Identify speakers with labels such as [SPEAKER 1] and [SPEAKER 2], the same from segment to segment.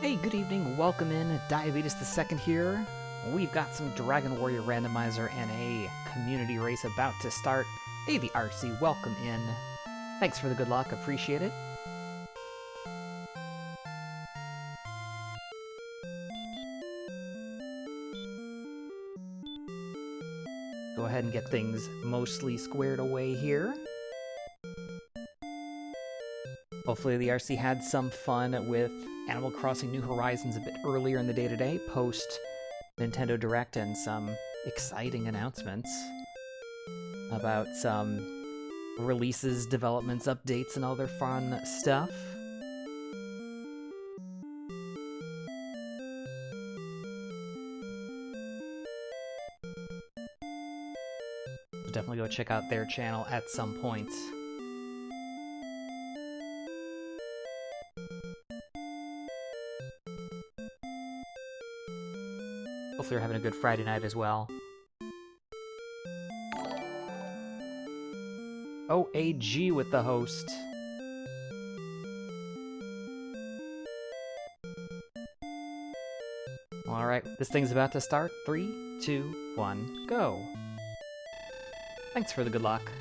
[SPEAKER 1] Hey, good evening, welcome in, Diabetes the Second here. We've got some Dragon Warrior Randomizer and a community race about to start. Hey, the RC, welcome in. Thanks for the good luck, appreciate it. Go ahead and get things mostly squared away here. Hopefully the RC had some fun with Animal Crossing New Horizons a bit earlier in the day today, post Nintendo Direct, and some exciting announcements about some releases, developments, updates, and other fun stuff. So definitely go check out their channel at some point. Hopefully you're having a good Friday night as well. OAG with the host. Alright, this thing's about to start. 3, 2, 1, go! Thanks for the good luck.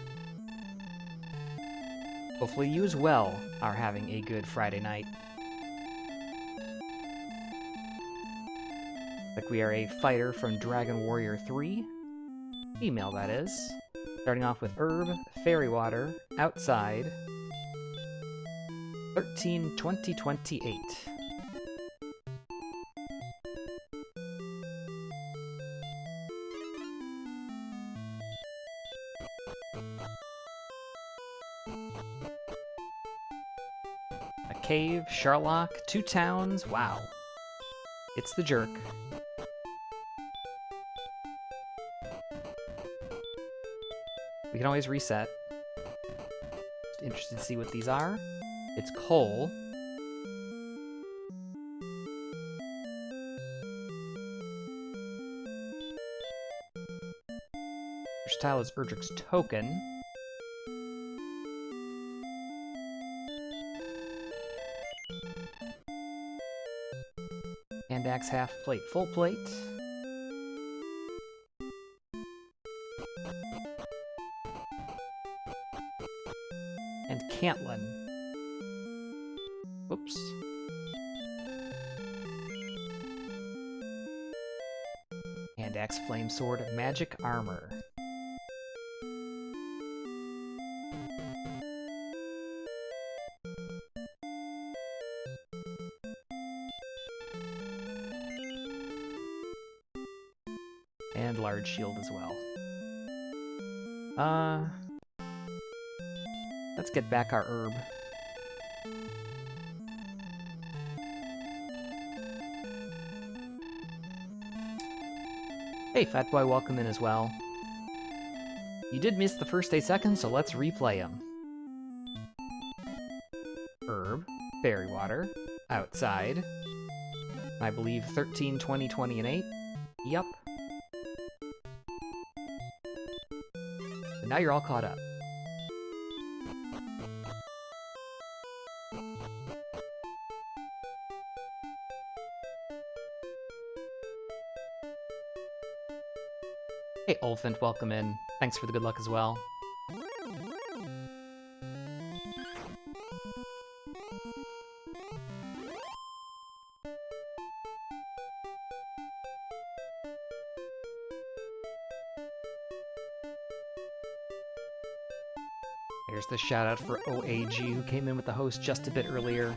[SPEAKER 1] Hopefully you as well are having a good Friday night. Like we are a fighter from Dragon Warrior 3. Female, that is. Starting off with Herb, Fairy Water, Outside. 13-20-28. A cave, Sherlock, 2 towns, wow. It's the jerk. We can always reset. Just interested to see what these are. It's coal. First tile is Erdrick's Token. Hand axe half plate, full plate. And Cantlin. Oops. Hand axe, flame sword, magic armor. And large shield as well. Let's get back our herb. Hey, Fat Boy, welcome in as well. You did miss the first 8 seconds, so let's replay them. Herb, Fairy Water, Outside. I believe 13, 20, 20, and 8. Yup. And now you're all caught up. Hey, Olfant, welcome in. Thanks for the good luck as well. There's the shout out for OAG, who came in with the host just a bit earlier,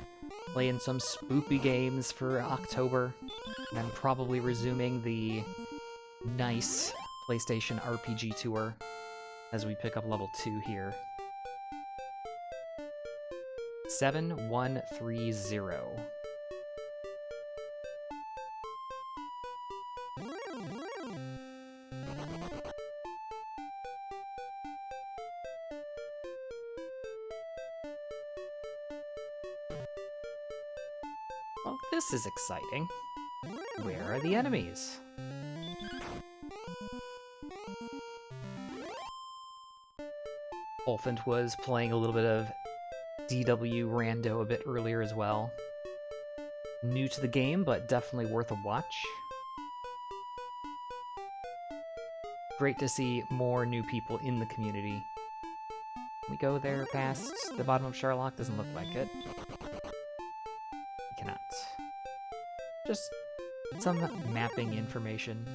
[SPEAKER 1] playing some spoopy games for October, and probably resuming the nice PlayStation RPG tour as we pick up level 2 here. 7130. Well, this is exciting. Where are the enemies? Olfant was playing a little bit of DW Rando a bit earlier as well. New to the game, but definitely worth a watch. Great to see more new people in the community. Can we go there past the bottom of Sherlock? Doesn't look like it. We cannot. Just some mapping information.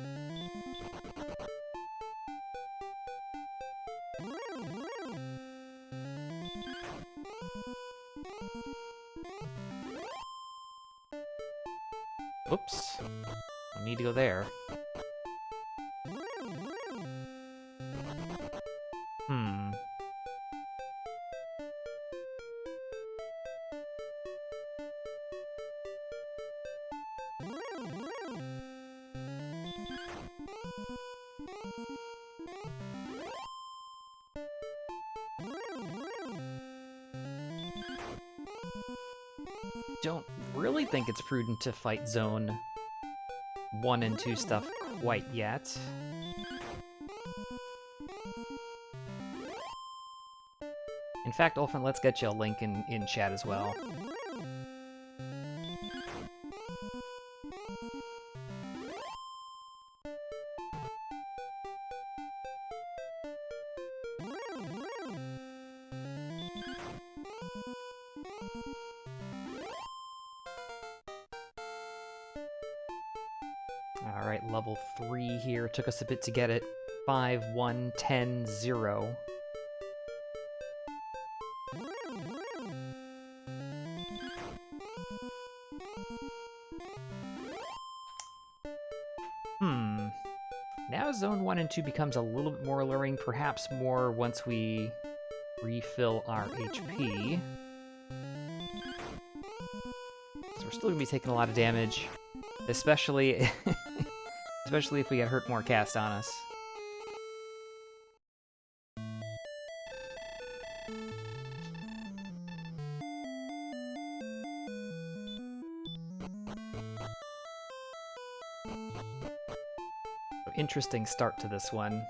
[SPEAKER 1] Oops. Don't need to go there. Don't really think it's prudent to fight Zone 1 and 2 stuff quite yet. In fact, Ulfin, let's get you a link in chat as well. Alright, level 3 here. Took us a bit to get it. 5, 1, 10, 0. Now Zone 1 and 2 becomes a little bit more alluring, perhaps more once we refill our HP. So we're still going to be taking a lot of damage, especially if we get Hurt More cast on us. Interesting start to this one.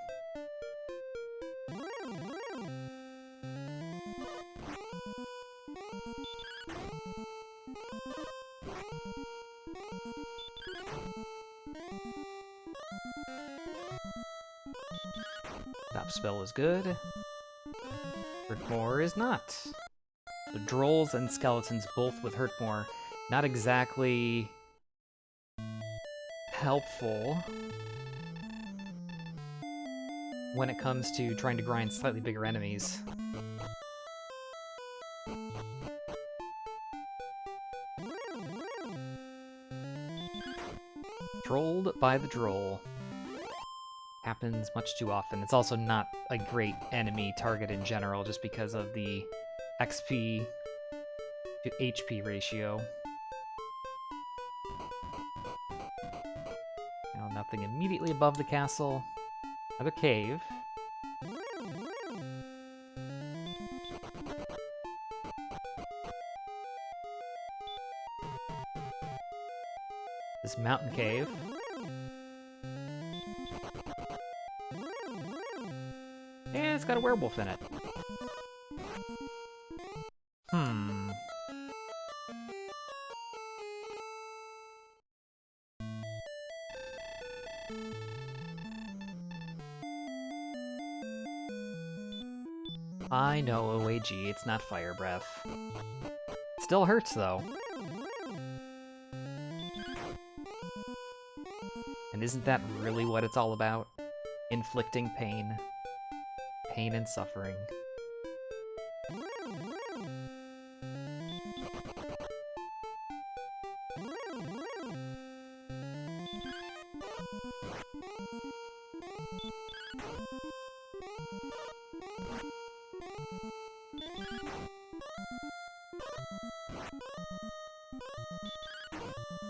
[SPEAKER 1] Top spell is good. Hurt More is not. So Drolls and Skeletons both with Hurt More. Not exactly helpful when it comes to trying to grind slightly bigger enemies. Trolled by the Droll. Happens much too often. It's also not a great enemy target in general, just because of the XP to HP ratio. Now, nothing immediately above the castle. Another cave. This mountain cave. And it's got a werewolf in it. I know, OAG, it's not fire breath. Still hurts, though. And isn't that really what it's all about? Inflicting pain. Pain and suffering.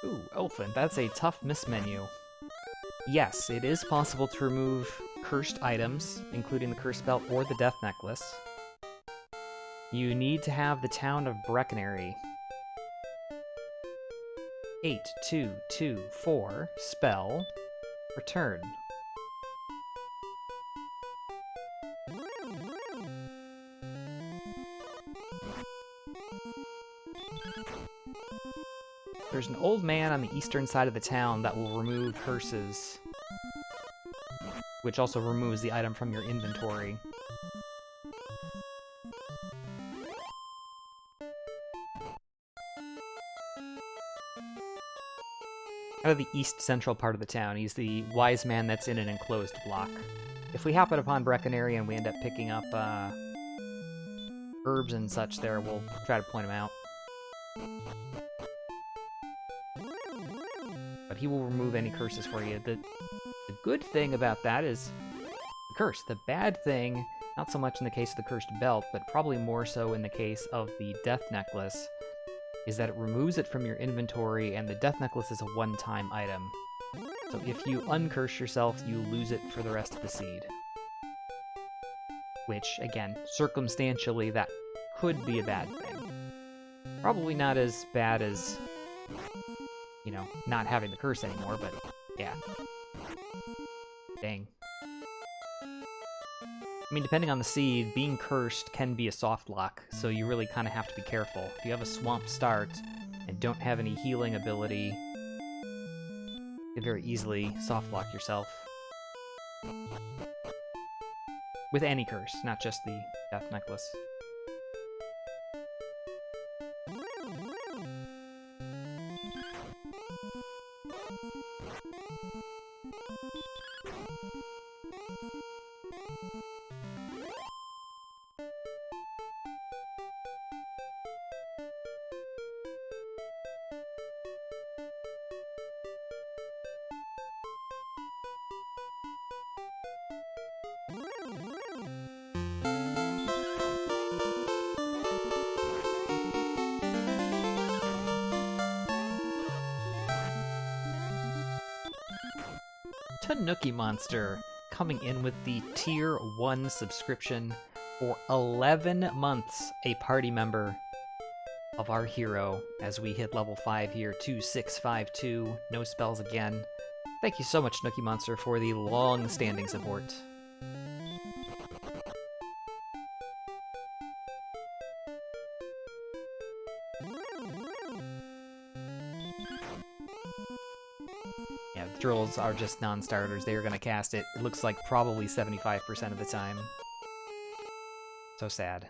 [SPEAKER 1] Ooh, Elfin, that's a tough miss menu. Yes, it is possible to remove cursed items, including the Curse Belt or the Death Necklace. You need to have the Town of Breckenary. 8, 2, 2, 4, spell, return. There's an old man on the eastern side of the town that will remove curses, which also removes the item from your inventory. Out of the east central part of the town, he's the wise man that's in an enclosed block. If we happen upon Brecon area and we end up picking up herbs and such there, we'll try to point him out. But he will remove any curses for you. The good thing about that is the curse. The bad thing, not so much in the case of the cursed belt, but probably more so in the case of the death necklace, is that it removes it from your inventory, and the death necklace is a one-time item. So if you uncurse yourself, you lose it for the rest of the seed. Which, again, circumstantially, that could be a bad thing. Probably not as bad as, you know, not having the curse anymore, but yeah. Dang. I mean, depending on the seed, being cursed can be a soft lock, so you really kind of have to be careful. If you have a swamp start and don't have any healing ability, you can very easily soft lock yourself. With any curse, not just the death necklace. Tanuki Monster coming in with the Tier 1 subscription for 11 months, a party member of our hero as we hit level 5 here, 2652, no spells again. Thank you so much, Tanuki Monster, for the long-standing support. Drills are just non-starters. They are going to cast it, it looks like probably 75% of the time. So sad.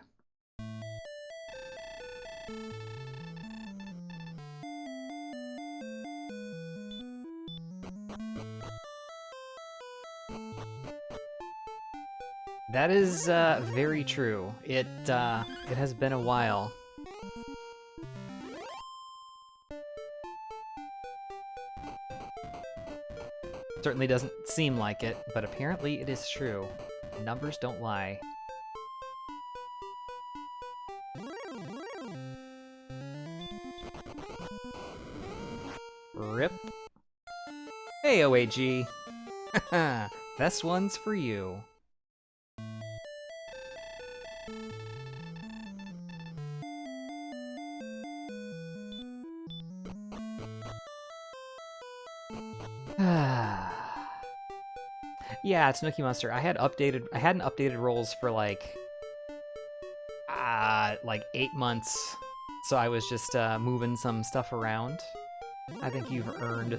[SPEAKER 1] That is very true. It has been a while. Certainly doesn't seem like it, but apparently it is true. Numbers don't lie. Rip. Hey, OAG! Haha, this one's for you. Yeah, Tanuki Monster. I hadn't updated roles for like 8 months, so I was just moving some stuff around. I think you've earned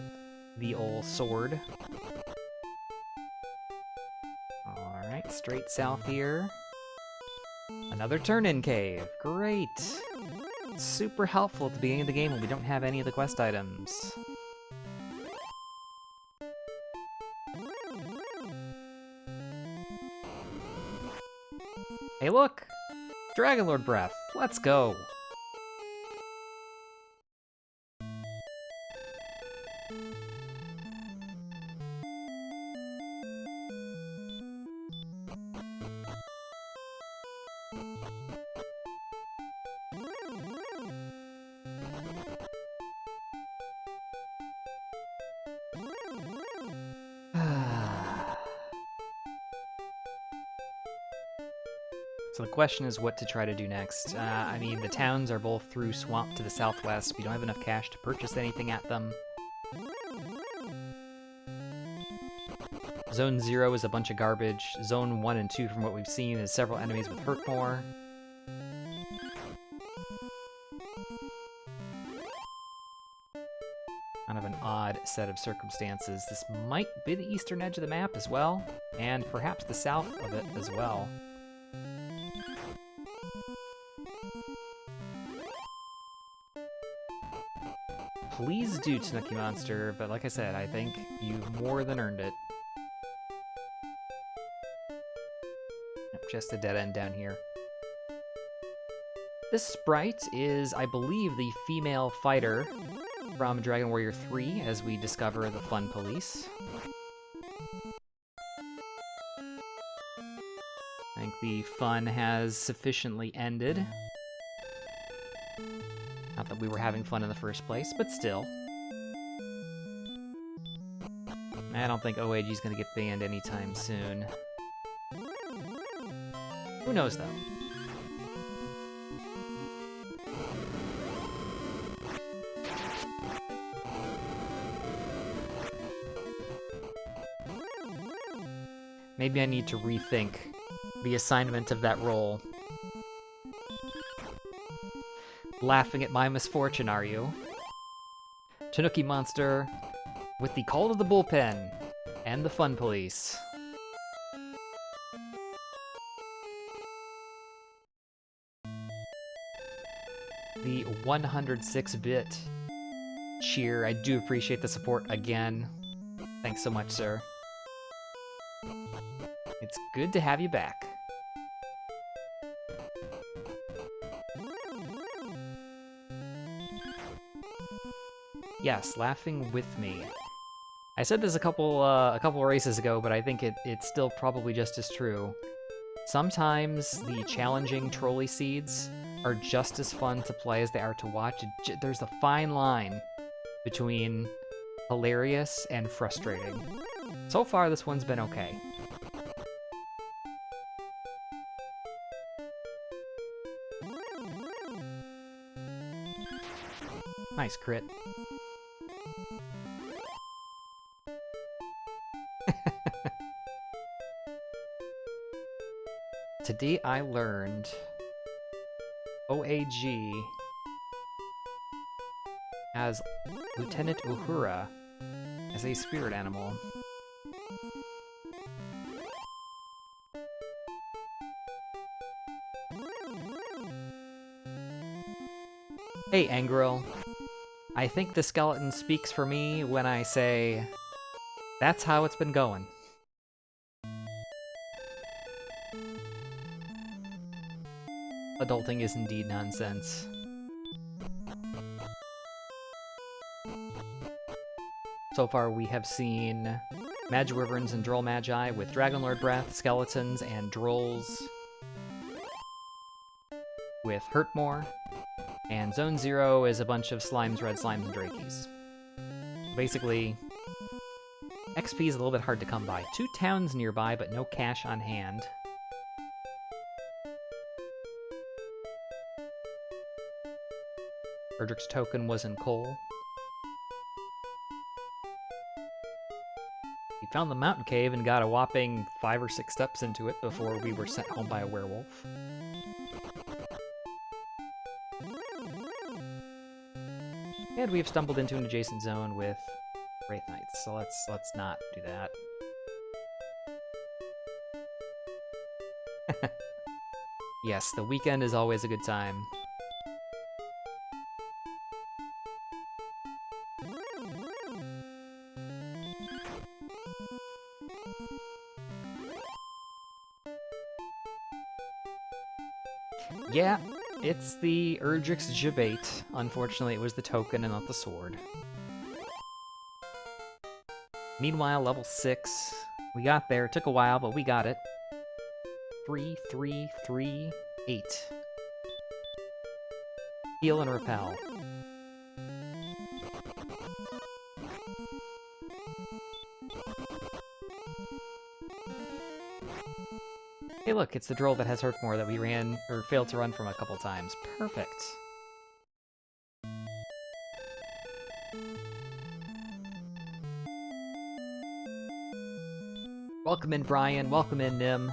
[SPEAKER 1] the old sword. Alright, straight south here. Another turn-in cave. Great! Super helpful at the beginning of the game when we don't have any of the quest items. Hey look! Dragonlord Breath! Let's go! So the question is what to try to do next. I mean, the towns are both through swamp to the southwest. We don't have enough cash to purchase anything at them. Zone 0 is a bunch of garbage. Zone 1 and 2, from what we've seen, is several enemies with hurt more. Kind of an odd set of circumstances. This might be the eastern edge of the map as well, and perhaps the south of it as well. Please do, Tanuki Monster, but like I said, I think you've more than earned it. Just a dead end down here. This sprite is, I believe, the female fighter from Dragon Warrior 3, as we discover the Fun Police. I think the fun has sufficiently ended. Not that we were having fun in the first place, but still. I don't think OAG is going to get banned anytime soon. Who knows, though? Maybe I need to rethink the assignment of that role. Laughing at my misfortune, are you? Tanuki Monster with the Call of the Bullpen and the Fun Police. The 106-bit cheer. I do appreciate the support again. Thanks so much, sir. It's good to have you back. Yes, laughing with me. I said this a couple races ago, but I think it's still probably just as true. Sometimes the challenging trolley seeds are just as fun to play as they are to watch. There's a fine line between hilarious and frustrating. So far, this one's been okay. Nice crit. Today I learned OAG has Lieutenant Uhura as a spirit animal. Hey, Angro. I think the skeleton speaks for me when I say, that's how it's been going. Adulting is indeed nonsense. So far we have seen Magiwyverns and Droll Magi with Dragonlord Breath, Skeletons, and Drolls with Hurtmore, and Zone 0 is a bunch of Slimes, Red Slimes, and Drakies. Basically, XP is a little bit hard to come by. 2 towns nearby, but no cash on hand. Erdrick's token was in coal. We found the mountain cave and got a whopping 5 or 6 steps into it before we were sent home by a werewolf. And we've stumbled into an adjacent zone with Wraith Knights, so let's not do that. Yes, the weekend is always a good time. Yeah, it's the Erdrick's Jabate. Unfortunately, it was the token and not the sword. Meanwhile, level 6. We got there. It took a while, but we got it. 3, 3, 3, 8. Heal and repel. Hey look, it's the Droll that has Hurtmore that we ran, or failed to run from a couple times. Perfect. Welcome in, Brian. Welcome in, Nim.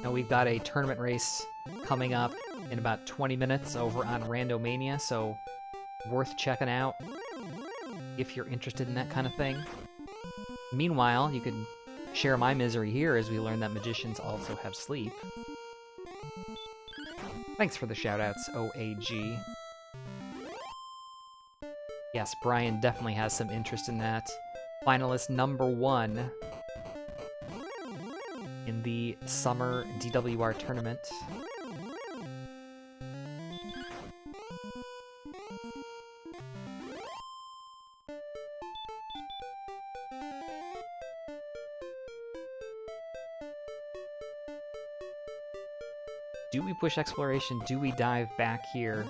[SPEAKER 1] Now we've got a tournament race coming up in about 20 minutes over on Randomania, so worth checking out. if you're interested in that kind of thing. Meanwhile, you could share my misery here as we learn that magicians also have sleep. Thanks for the shoutouts, OAG. Yes, Brian definitely has some interest in that. Finalist number 1 in the summer DWR tournament. Do we push exploration? Do we dive back here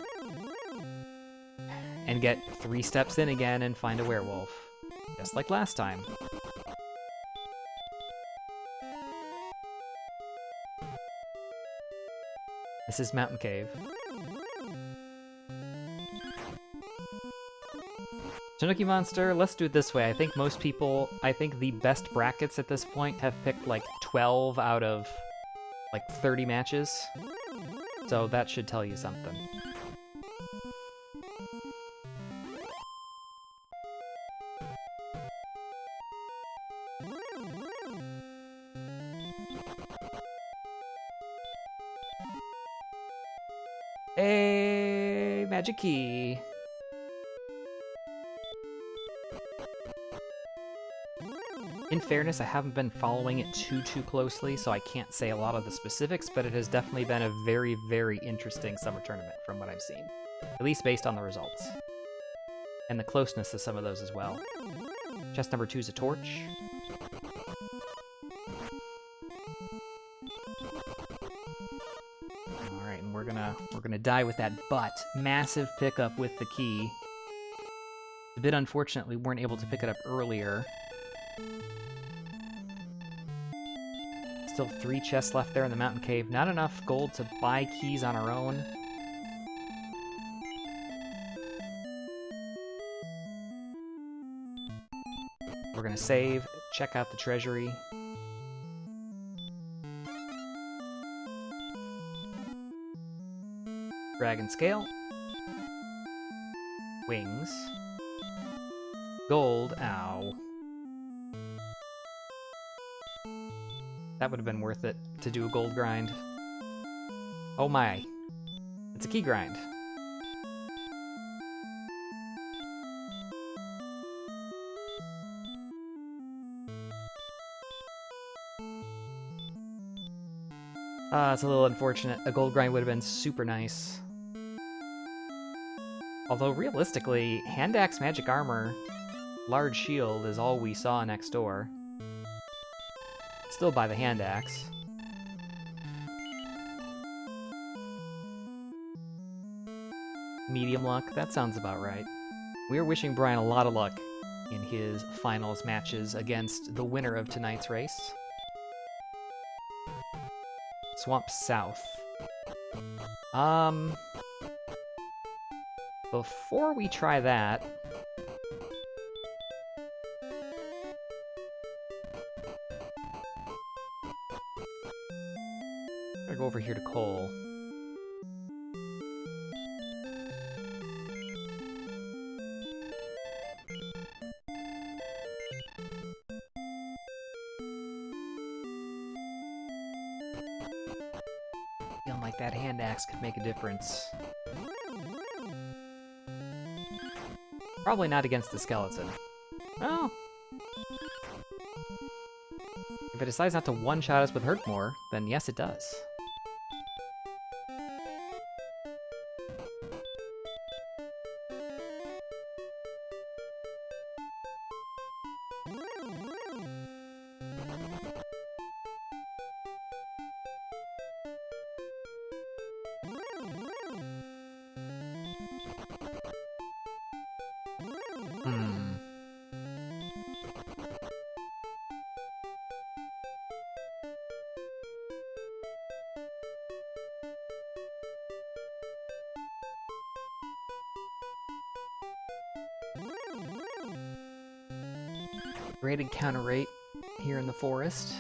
[SPEAKER 1] and get 3 steps in again and find a werewolf? Just like last time. This is Mountain Cave. Tanuki Monster, let's do it this way. I think most people, the best brackets at this point have picked like 12 out of like 30 matches. So that should tell you something. Hey, magic key. In fairness, I haven't been following it too closely, so I can't say a lot of the specifics, but it has definitely been a very, very interesting summer tournament from what I've seen. At least based on the results. And the closeness of some of those as well. Chest number 2 is a torch. Alright, and we're gonna die with that butt. Massive pickup with the key. A bit unfortunate we weren't able to pick it up earlier. Still 3 chests left there in the mountain cave. Not enough gold to buy keys on our own. We're gonna save, check out the treasury. Dragon scale. Wings. Gold. Ow. That would have been worth it to do a gold grind. Oh my. It's a key grind. It's a little unfortunate. A gold grind would have been super nice. Although realistically, hand axe magic armor, large shield is all we saw next door. Still buy the hand axe. Medium luck, that sounds about right. We are wishing Brian a lot of luck in his finals matches against the winner of tonight's race. Swamp South. Before we try that, I'm gonna go over here to Cole. Feeling like that hand axe could make a difference. Probably not against the skeleton. Well, if it decides not to one-shot us with Hurt More, then yes, it does. Great encounter rate here in the forest.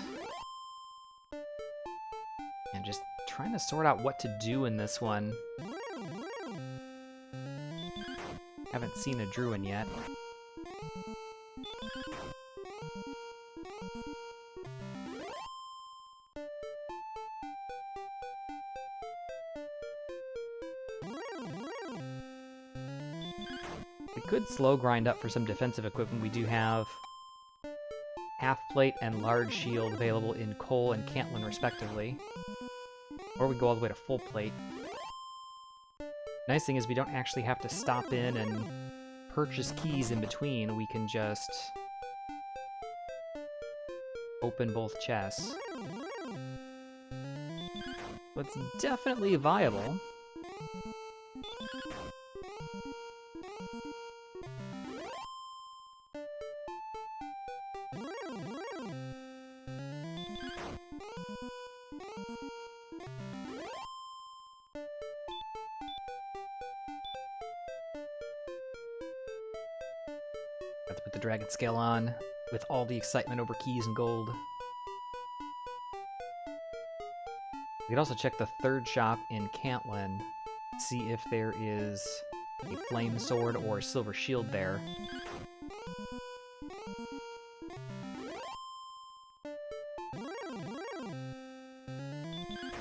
[SPEAKER 1] And just trying to sort out what to do in this one. Haven't seen a Druin yet. We could slow grind up for some defensive equipment. We do have half plate and large shield available in Cole and Cantlin respectively. Or we go all the way to full plate. Nice thing is we don't actually have to stop in and purchase keys in between. We can just open both chests. So it's definitely viable. Let's put the dragon scale on with all the excitement over keys and gold. We could also check the third shop in Cantlin, see if there is a flame sword or a silver shield there.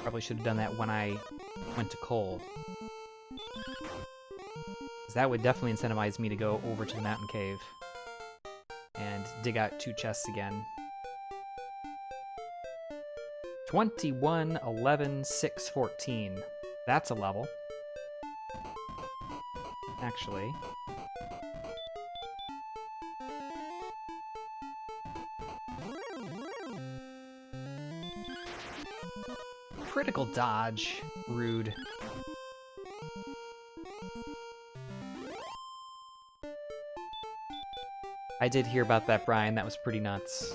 [SPEAKER 1] Probably should have done that when I went to Cole. Because that would definitely incentivize me to go over to the mountain cave and dig out 2 chests again. 21, 11, 6, 14. That's a level. Actually. Critical dodge. Rude. I did hear about that, Brian. That was pretty nuts.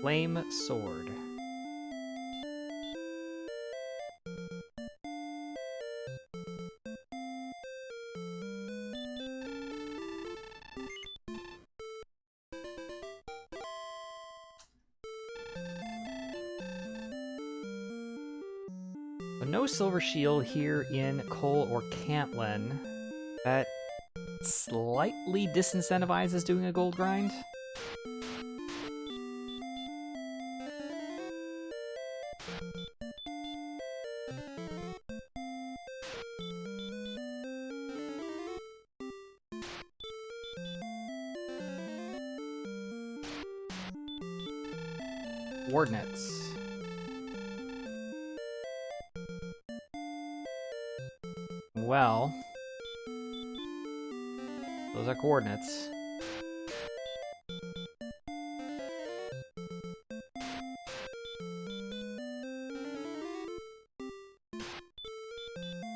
[SPEAKER 1] Flame sword. So no silver shield here in Cole or Cantlin. That slightly disincentivizes doing a gold grind. Coordinates. Well, those are coordinates.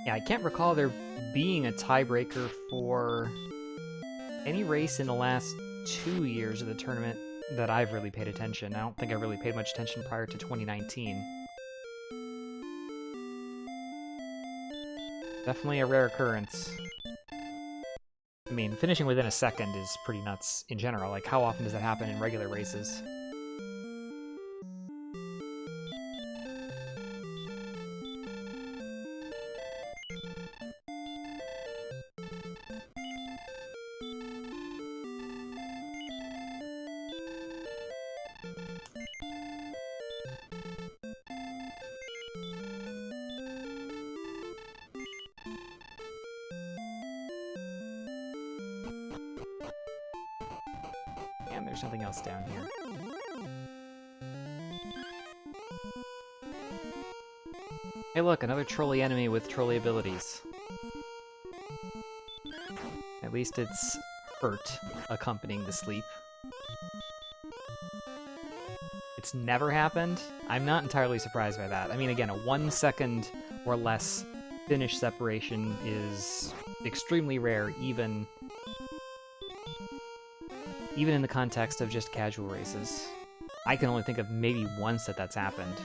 [SPEAKER 1] Yeah, I can't recall there being a tiebreaker for any race in the last 2 years of the tournament that I've really paid attention. I don't think I really paid much attention prior to 2019. Definitely a rare occurrence. I mean, finishing within a second is pretty nuts in general. Like, how often does that happen in regular races? And there's something else down here. Hey look, another trolley enemy with trolley abilities. At least it's hurt accompanying the sleep. It's never happened. I'm not entirely surprised by that. I mean, again, a 1 second or less finish separation is extremely rare, even even in the context of just casual races. I can only think of maybe once that that's happened.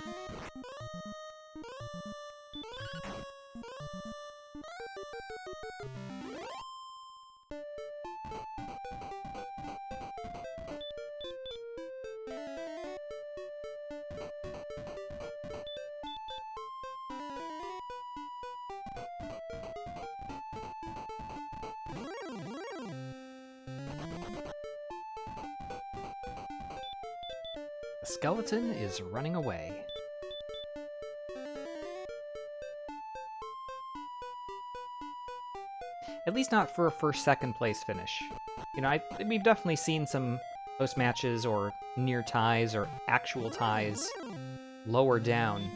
[SPEAKER 1] The skeleton is running away. At least not for a first-second place finish. You know, we've definitely seen some close matches or near ties or actual ties lower down.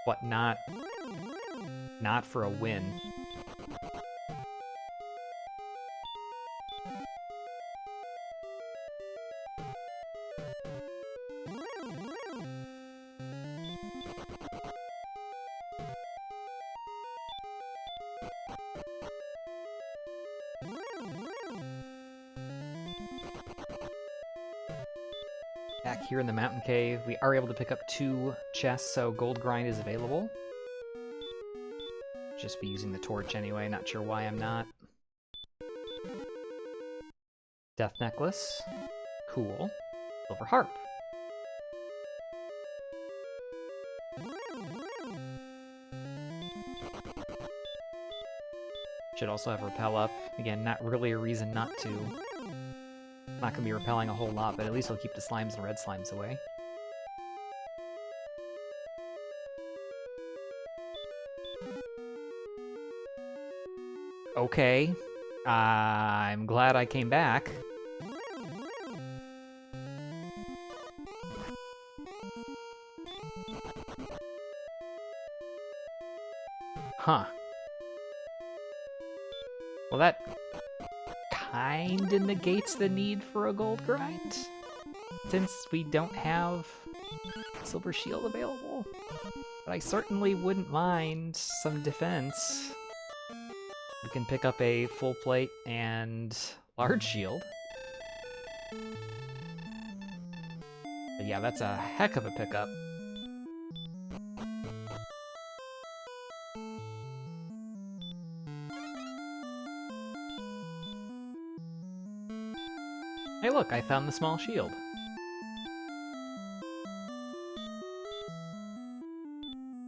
[SPEAKER 1] But not for a win. Back here in the mountain cave, we are able to pick up 2 chests, so gold grind is available. Just be using the torch anyway, not sure why I'm not. Death necklace. Cool. Silver harp. Should also have repel up. Again, not really a reason not to. Not going to be repelling a whole lot, but at least it'll keep the slimes and red slimes away. Okay. I'm glad I came back. Huh. Well, that kinda negates the need for a gold grind, since we don't have silver shield available. But I certainly wouldn't mind some defense. We can pick up a full plate and large shield. But yeah, that's a heck of a pickup. Hey look, I found the small shield.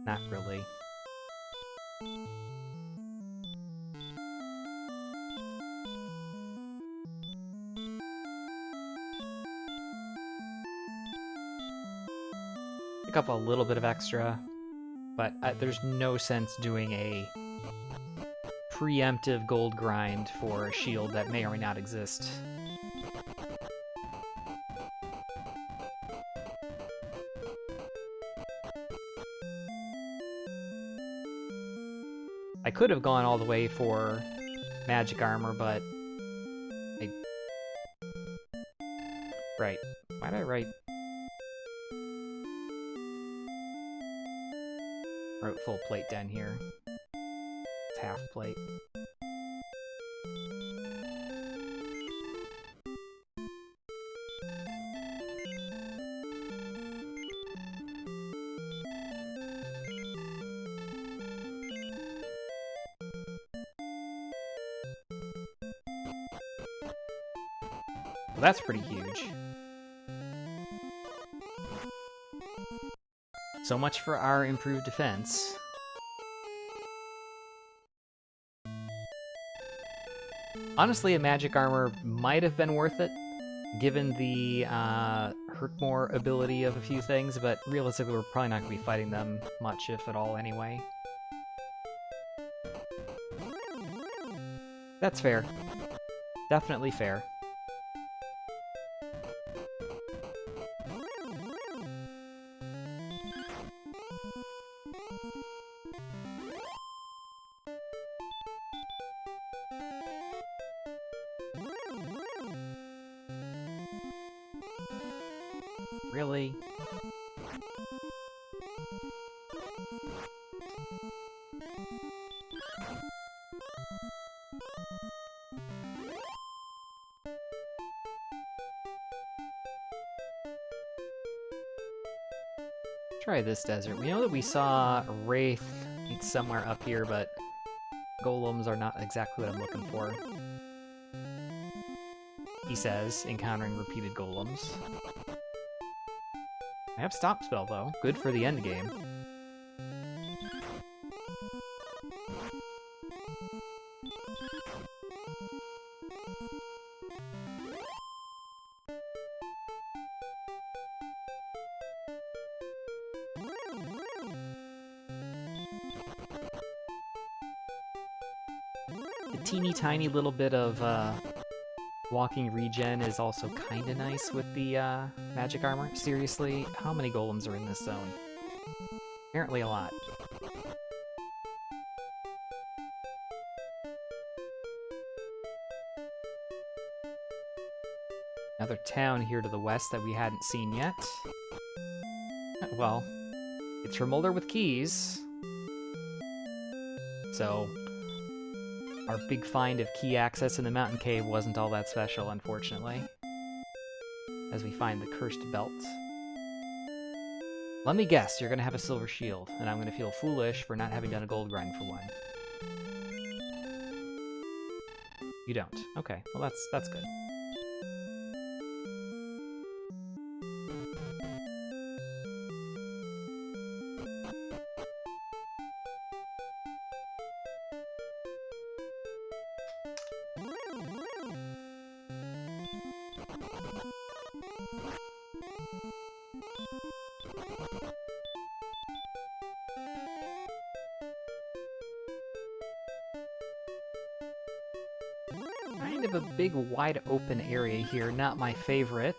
[SPEAKER 1] Not really. Pick up a little bit of extra, but there's no sense doing a preemptive gold grind for a shield that may or may not exist. I could have gone all the way for magic armor, but Right. Why'd I write full plate down here? It's half plate. Well, that's pretty huge. So much for our improved defense. Honestly, a magic armor might have been worth it, given the hurt more ability of a few things, but realistically we're probably not going to be fighting them much, if at all, anyway. That's fair. Definitely fair. Really? try this desert. We know that we saw a Wraith somewhere up here, but golems are not exactly what I'm looking for. He says, encountering repeated golems. I have Stop Spell, though. Good for the end game. The teeny tiny little bit of walking regen is also kinda nice with the magic armor. Seriously, how many golems are in this zone? Apparently a lot. Another town here to the west that we hadn't seen yet. Well, it's Remolder with keys. So, our big find of key access in the mountain cave wasn't all that special, unfortunately. As we find the cursed belt. Let me guess, you're gonna have a silver shield, and I'm gonna feel foolish for not having done a gold grind for one. You don't. Okay, well that's good. Kind of a big, wide open area here, not my favorite.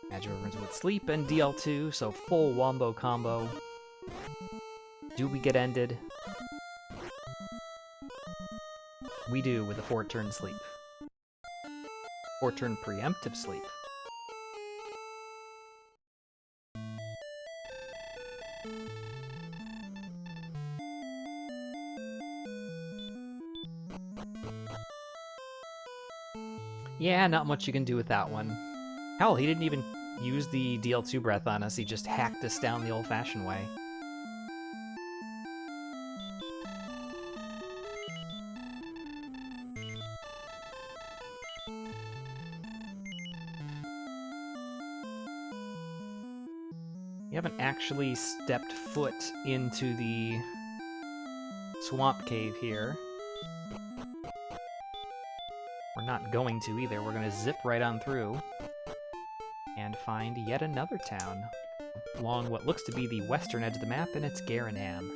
[SPEAKER 1] Magic runs with sleep and DL2, so full wombo combo. Do we get ended? We do with a 4-turn sleep. 4-turn preemptive sleep. Yeah, not much you can do with that one. Hell, he didn't even use the DL2 breath on us, he just hacked us down the old-fashioned way. We haven't actually stepped foot into the swamp cave here. We're not going to either. We're going to zip right on through and find yet another town along what looks to be the western edge of the map, and it's Garenham.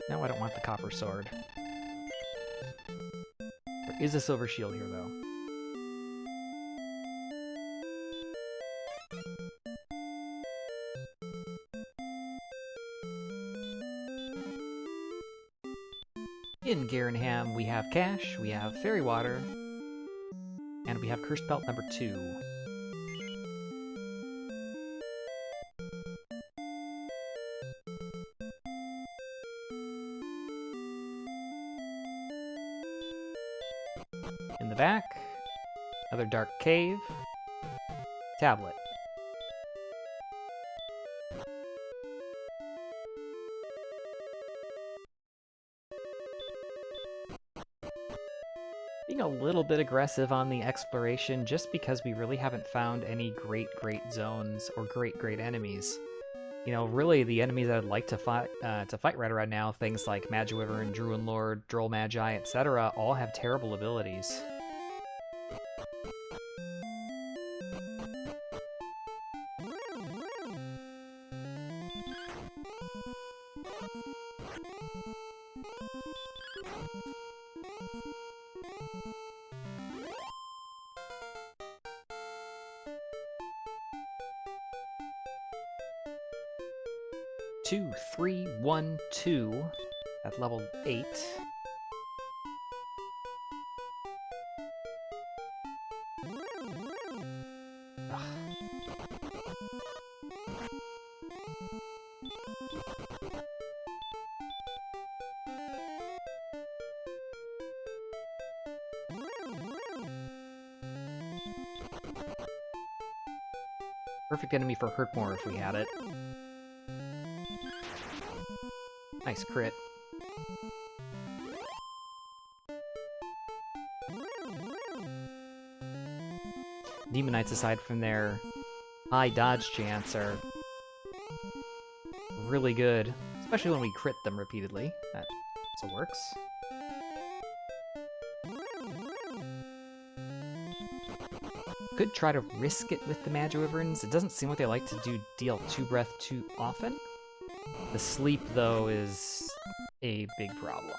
[SPEAKER 1] No, I don't want the copper sword. There is a silver shield here, though. In Garenham, we have cash, we have fairy water, and we have cursed belt number 2. In the back, another dark cave, tablet. Being a little bit aggressive on the exploration just because we really haven't found any great zones or great enemies. You know, really the enemies I'd like to fight right around now, things like Magiwyvern, Druin Lord, Droll Magi, etc., all have terrible abilities. Two, 3, 1, 2 at level 8. Perfect enemy for Hurtmore if we had it. Nice crit. Demon Knights, aside from their high dodge chance, are really good, especially when we crit them repeatedly. That also works. Could try to risk it with the Magiwyverns. It doesn't seem like they like to deal 2 breath too often. The sleep, though, is a big problem.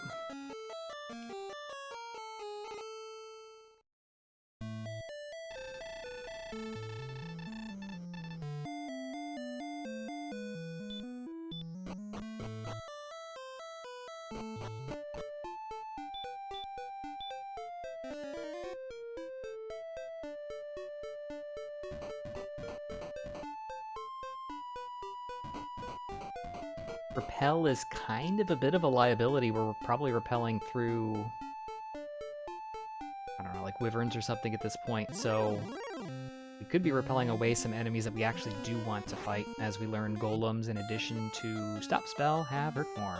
[SPEAKER 1] Repel is kind of a bit of a liability. We're probably repelling through, I don't know, like wyverns or something at this point, so we could be repelling away some enemies that we actually do want to fight. As we learn, golems, in addition to stop spell, have hurt more.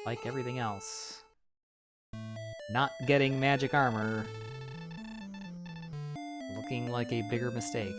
[SPEAKER 1] Like everything else. Not getting magic armor. Looking like a bigger mistake.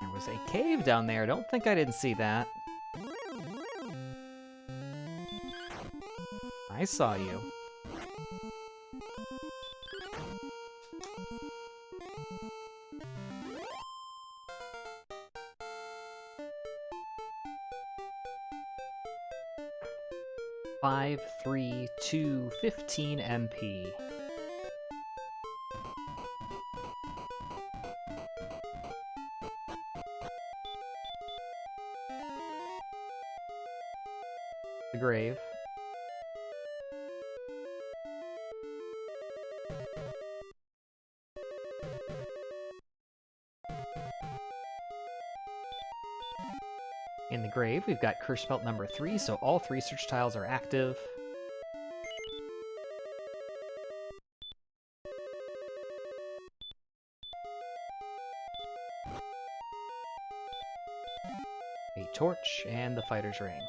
[SPEAKER 1] There was a cave down there. Don't think I didn't see that. I saw you. Five, 3, 2, 15 MP. The grave. In the grave, we've got Curse Belt number 3, so all 3 search tiles are active. A torch and the Fighter's Ring.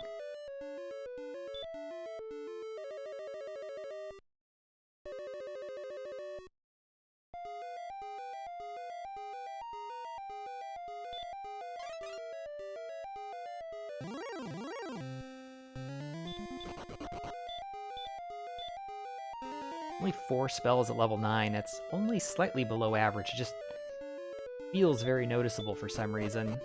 [SPEAKER 1] Only 4 spells at level 9. That's only slightly below average. It just feels very noticeable for some reason.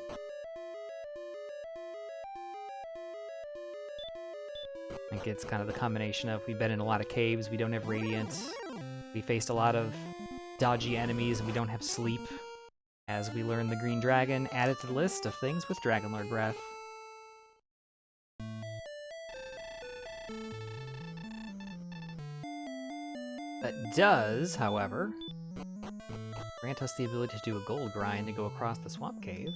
[SPEAKER 1] I think it's kind of the combination of we've been in a lot of caves, we don't have Radiant, we faced a lot of dodgy enemies, and we don't have sleep. As we learn the Green Dragon added to the list of things with Dragonlord Breath. That does, however, grant us the ability to do a gold grind to go across the Swamp Cave.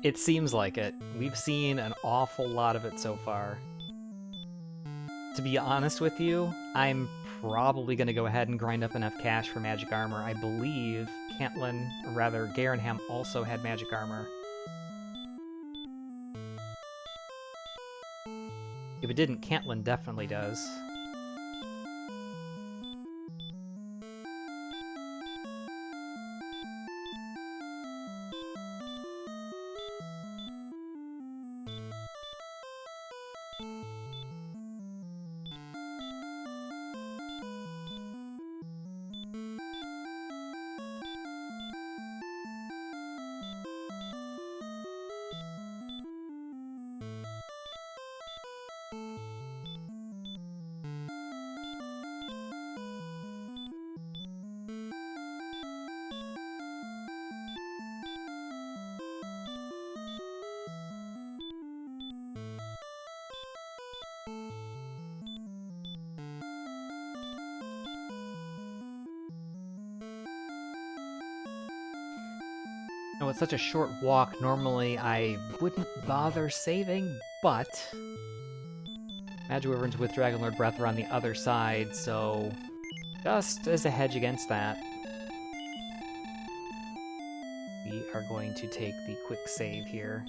[SPEAKER 1] It seems like it. We've seen an awful lot of it so far. To be honest with you, I'm probably going to go ahead and grind up enough cash for magic armor. I believe Cantlin, or rather Garenham, also had magic armor. If it didn't, Cantlin definitely does. Oh, it's such a short walk. Normally I wouldn't bother saving, but Magic Wyverns with Dragonlord Breath are on the other side, so just as a hedge against that, we are going to take the quick save here.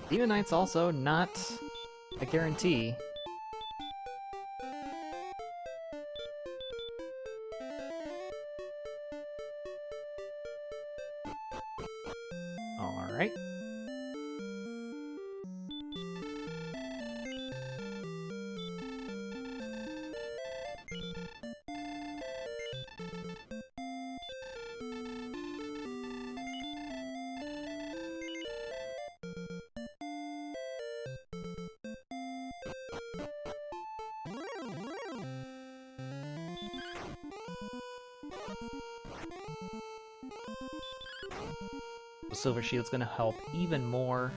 [SPEAKER 1] Demon Knight's also not a guarantee. Alright. Silver Shield's gonna help even more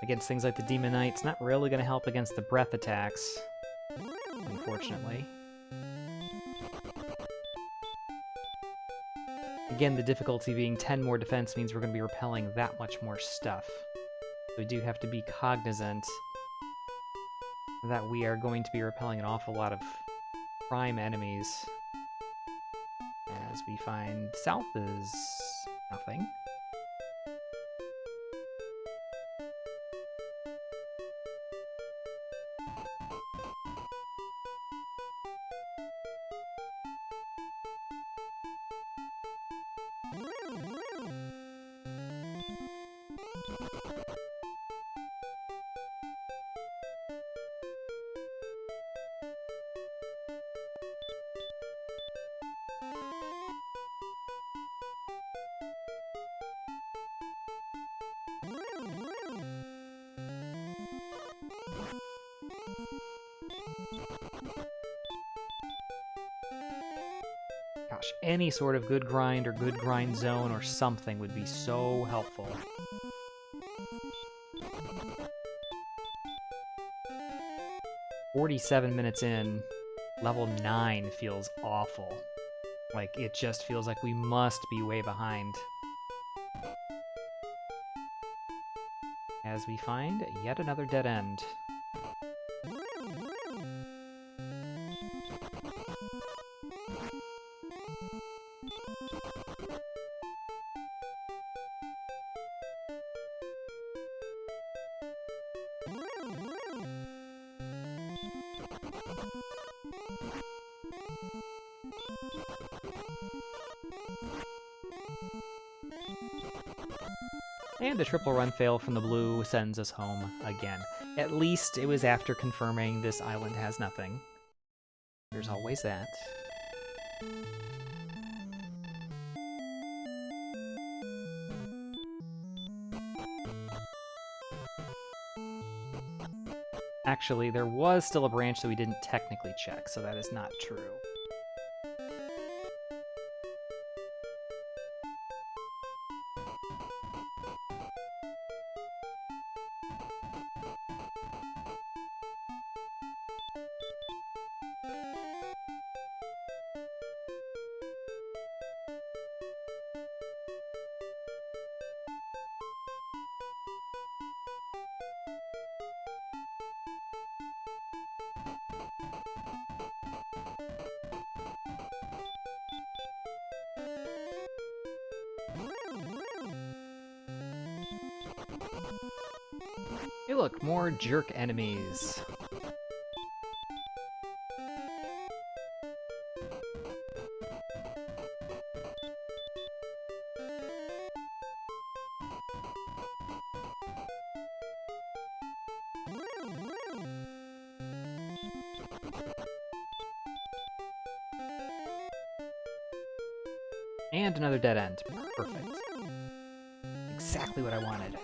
[SPEAKER 1] against things like the Demon Knight. It's not really gonna help against the breath attacks, unfortunately. Again, the difficulty being 10 more defense means we're gonna be repelling that much more stuff. So we do have to be cognizant that we are going to be repelling an awful lot of prime enemies. As we find south is nothing. Gosh, any sort of good grind or good grind zone or something would be so helpful. "47 minutes in, level 9 feels awful. Like, it just feels like we must be way behind. As we find yet another dead end. And a triple run fail from the blue sends us home again. At least it was after confirming this island has nothing. There's always that. Actually, there was still a branch that we didn't technically check, so that is not true. Hey look, more jerk enemies. And another dead end. Perfect. Exactly what I wanted.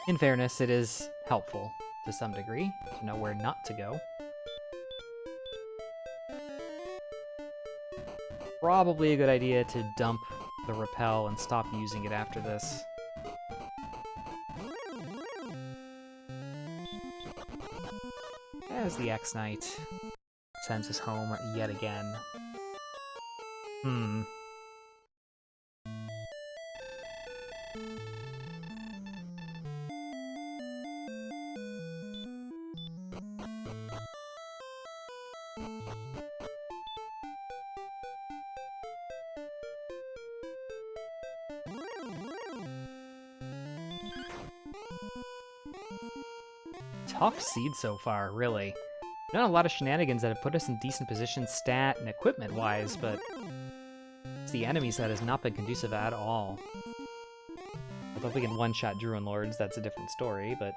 [SPEAKER 1] In fairness, it is helpful to some degree to know where not to go. Probably a good idea to dump the repel and stop using it after this. As the X-Knight sends us home yet again. Tough seed so far, really. Done a lot of shenanigans that have put us in decent positions stat and equipment-wise, but it's the enemy set has not been conducive at all. Although if we can one-shot Druid Lords, that's a different story, but...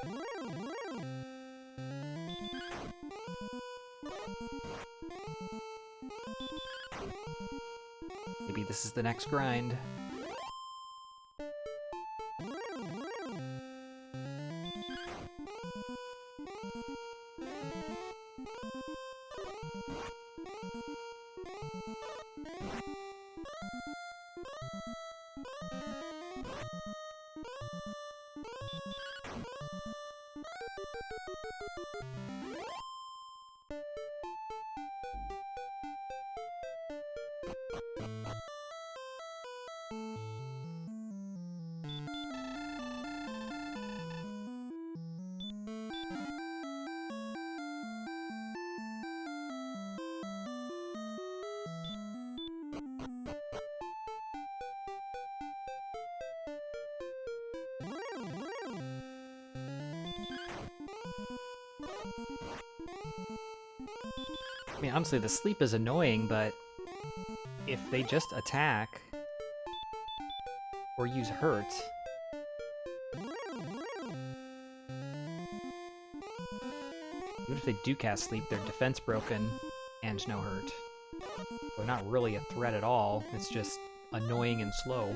[SPEAKER 1] maybe this is the next grind. I mean, honestly, the sleep is annoying, but if they just attack or use hurt, even if they do cast sleep, their defense broken and no hurt. They're not really a threat at all, it's just annoying and slow.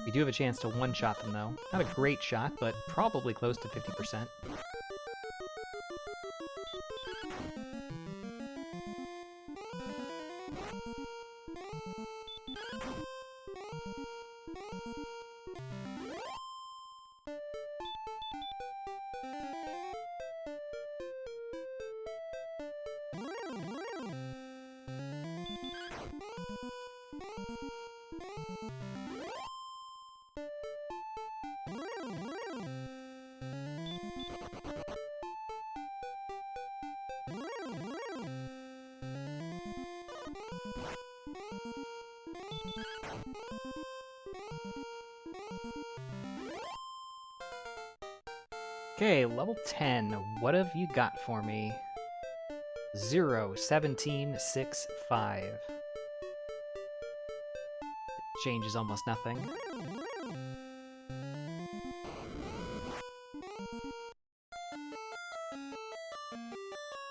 [SPEAKER 1] We do have a chance to one-shot them, though. Not a great shot, but probably close to 50%. Okay, level 10. What have you got for me? 0, 17, 6, 5. Changes almost nothing.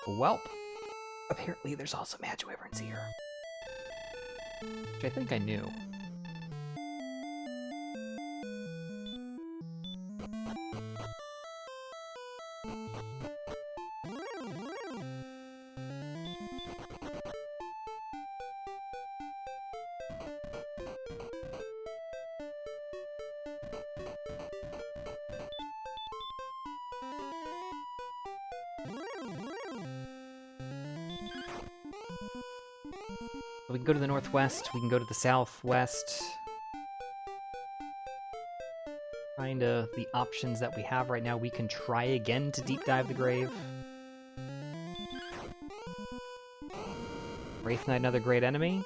[SPEAKER 1] Welp. Apparently there's also Magi Wyverns here. Which I think I knew. We can go to the northwest, we can go to the southwest. Kind of the options that we have right now. We can try again to deep dive the grave. Wraith Knight, another great enemy.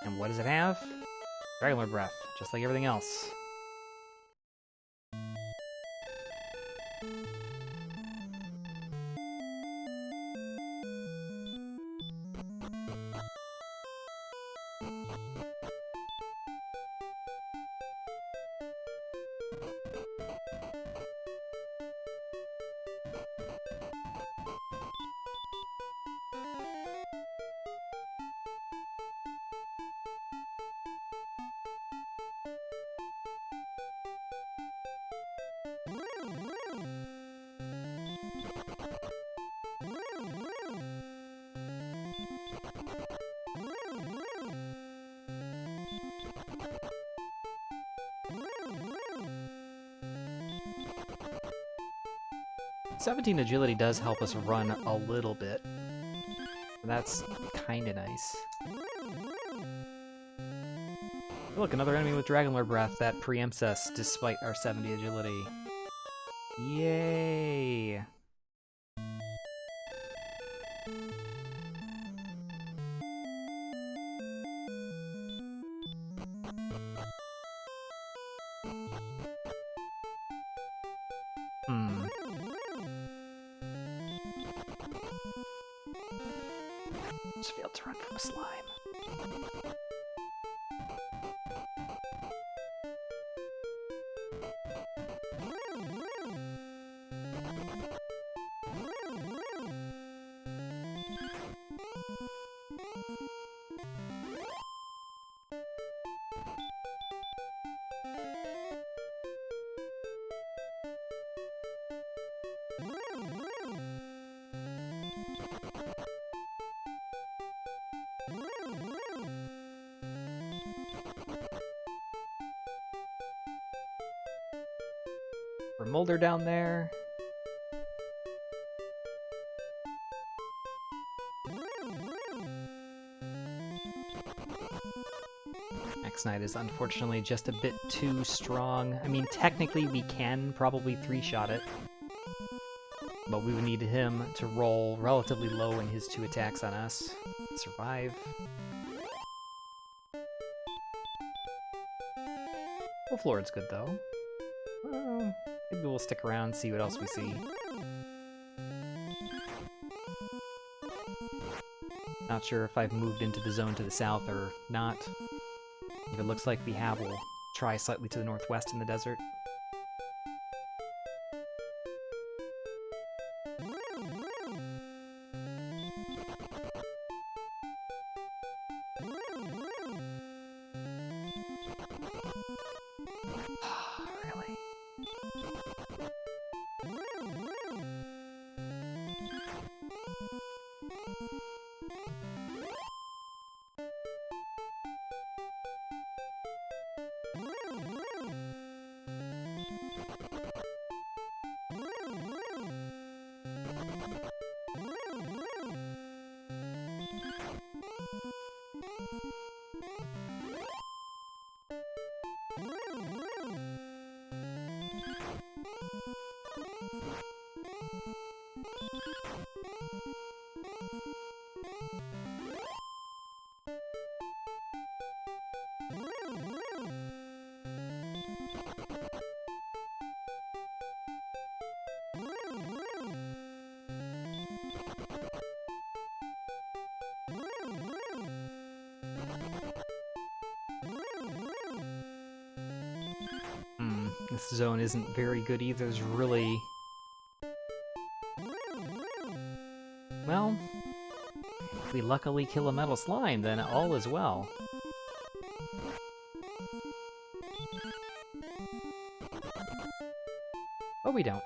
[SPEAKER 1] And what does it have? Dragonlord Breath, just like everything else. '17 agility does help us run a little bit. That's kinda nice. Look, another enemy with Dragonlord Breath that preempts us despite our 70 agility. Yay! Just failed to run from a slime. Molder down there. X-Knight is unfortunately just a bit too strong. I mean, technically we can probably 3-shot it, but we would need him to roll relatively low in his 2 attacks on us. Survive. Wolf Lord's good though. Maybe we'll stick around, see what else we see. Not sure if I've moved into the zone to the south or not. If it looks like we have, we'll try slightly to the northwest in the desert. This zone isn't very good either. There's really... Well, if we luckily kill a metal slime, then all is well. But we don't.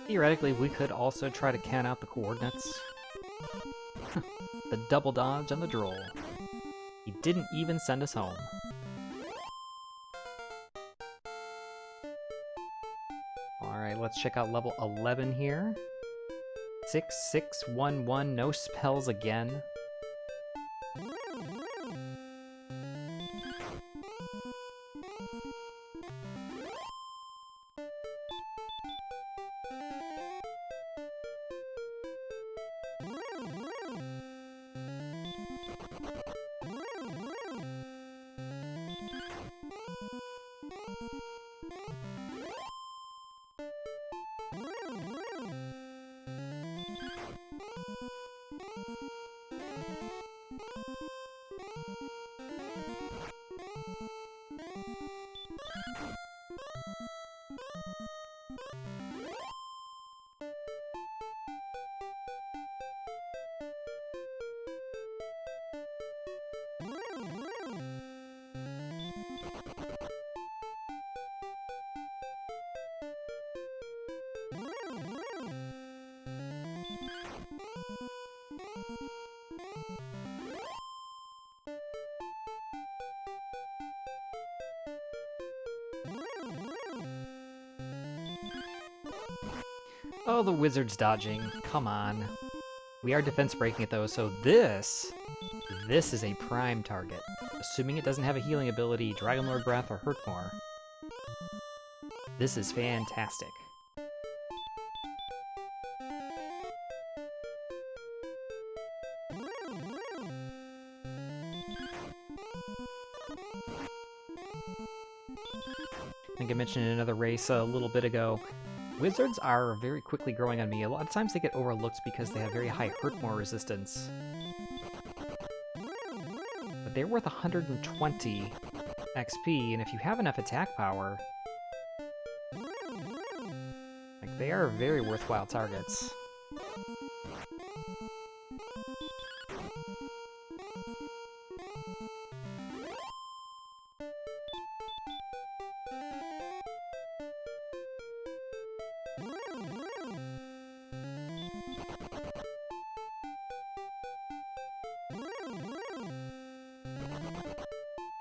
[SPEAKER 1] Theoretically, we could also try to count out the coordinates. The double dodge on the droll. He didn't even send us home. Alright, let's check out level 11 here. 6611, no spells again. Oh, the wizard's dodging. Come on. We are defense breaking it though, so this is a prime target. Assuming it doesn't have a healing ability, Dragon Lord Breath, or Hurt More. This is fantastic. I think I mentioned in another race a little bit ago, wizards are very quickly growing on me. A lot of times they get overlooked because they have very high hurt more resistance. But they're worth 120 XP, and if you have enough attack power, like, they are very worthwhile targets.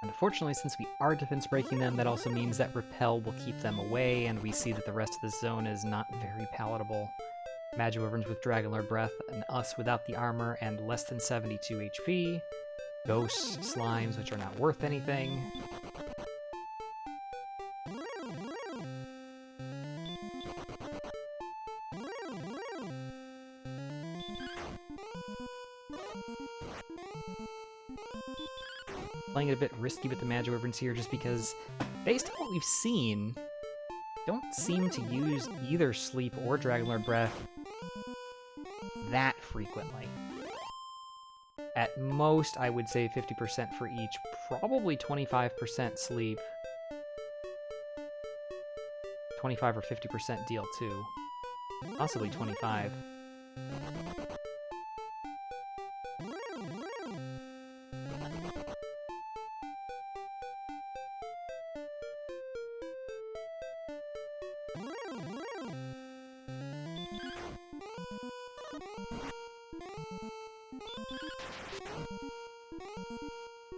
[SPEAKER 1] Unfortunately, since we are defense breaking them, that also means that Repel will keep them away, and we see that the rest of the zone is not very palatable. Magic Wyverns with Dragon Lord Breath, and us without the armor and less than 72 HP. Ghost slimes, which are not worth anything. Playing it a bit risky with the Magic Wyverns here just because, based on what we've seen, don't seem to use either Sleep or Dragon Lord Breath that frequently. At most, I would say 50% for each, probably 25% Sleep. 25 or 50% deal too. Possibly 25.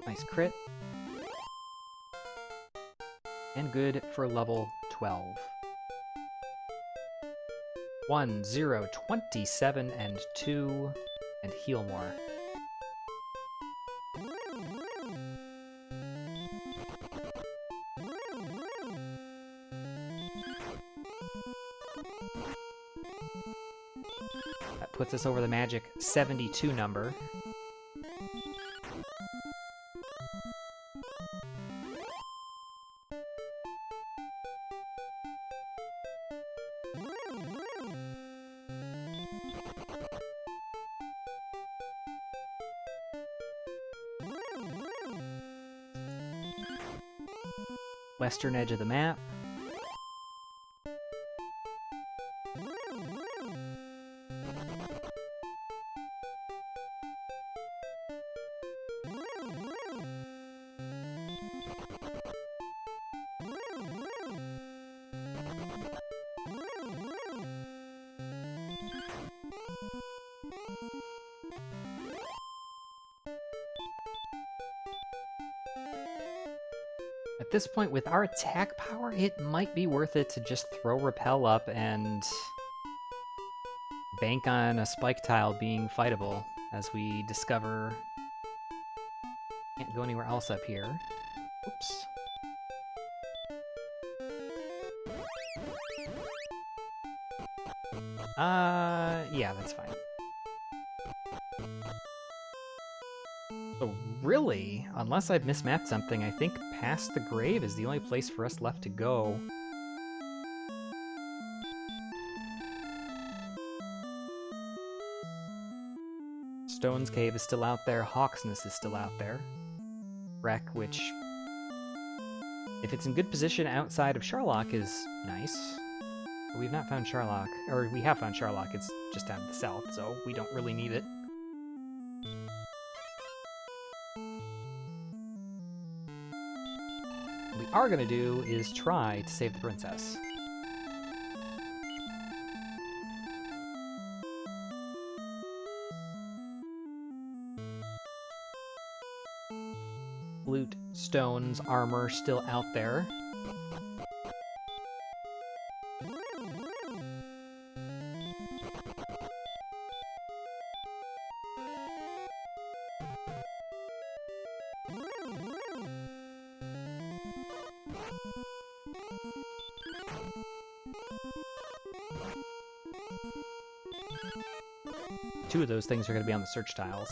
[SPEAKER 1] Nice crit. And good for level 12. 1, 0, 27, and 2. and heal more. That puts us over the magic 72 number. Western edge of the map. At this point, with our attack power, it might be worth it to just throw Repel up and bank on a spike tile being fightable as we discover can't go anywhere else up here. Oops. Yeah, that's fine. So really, unless I've mismapped something, I think past the grave is the only place for us left to go. Stone's Cave is still out there, Hawksness is still out there. Wreck, which, if it's in good position outside of Sharlock, is nice. But we've not found Sharlock, or we have found Sharlock, it's just down to the south, so we don't really need it. What we are going to do is try to save the princess. Loot, stones, armor still out there. Two of those things are going to be on the search tiles.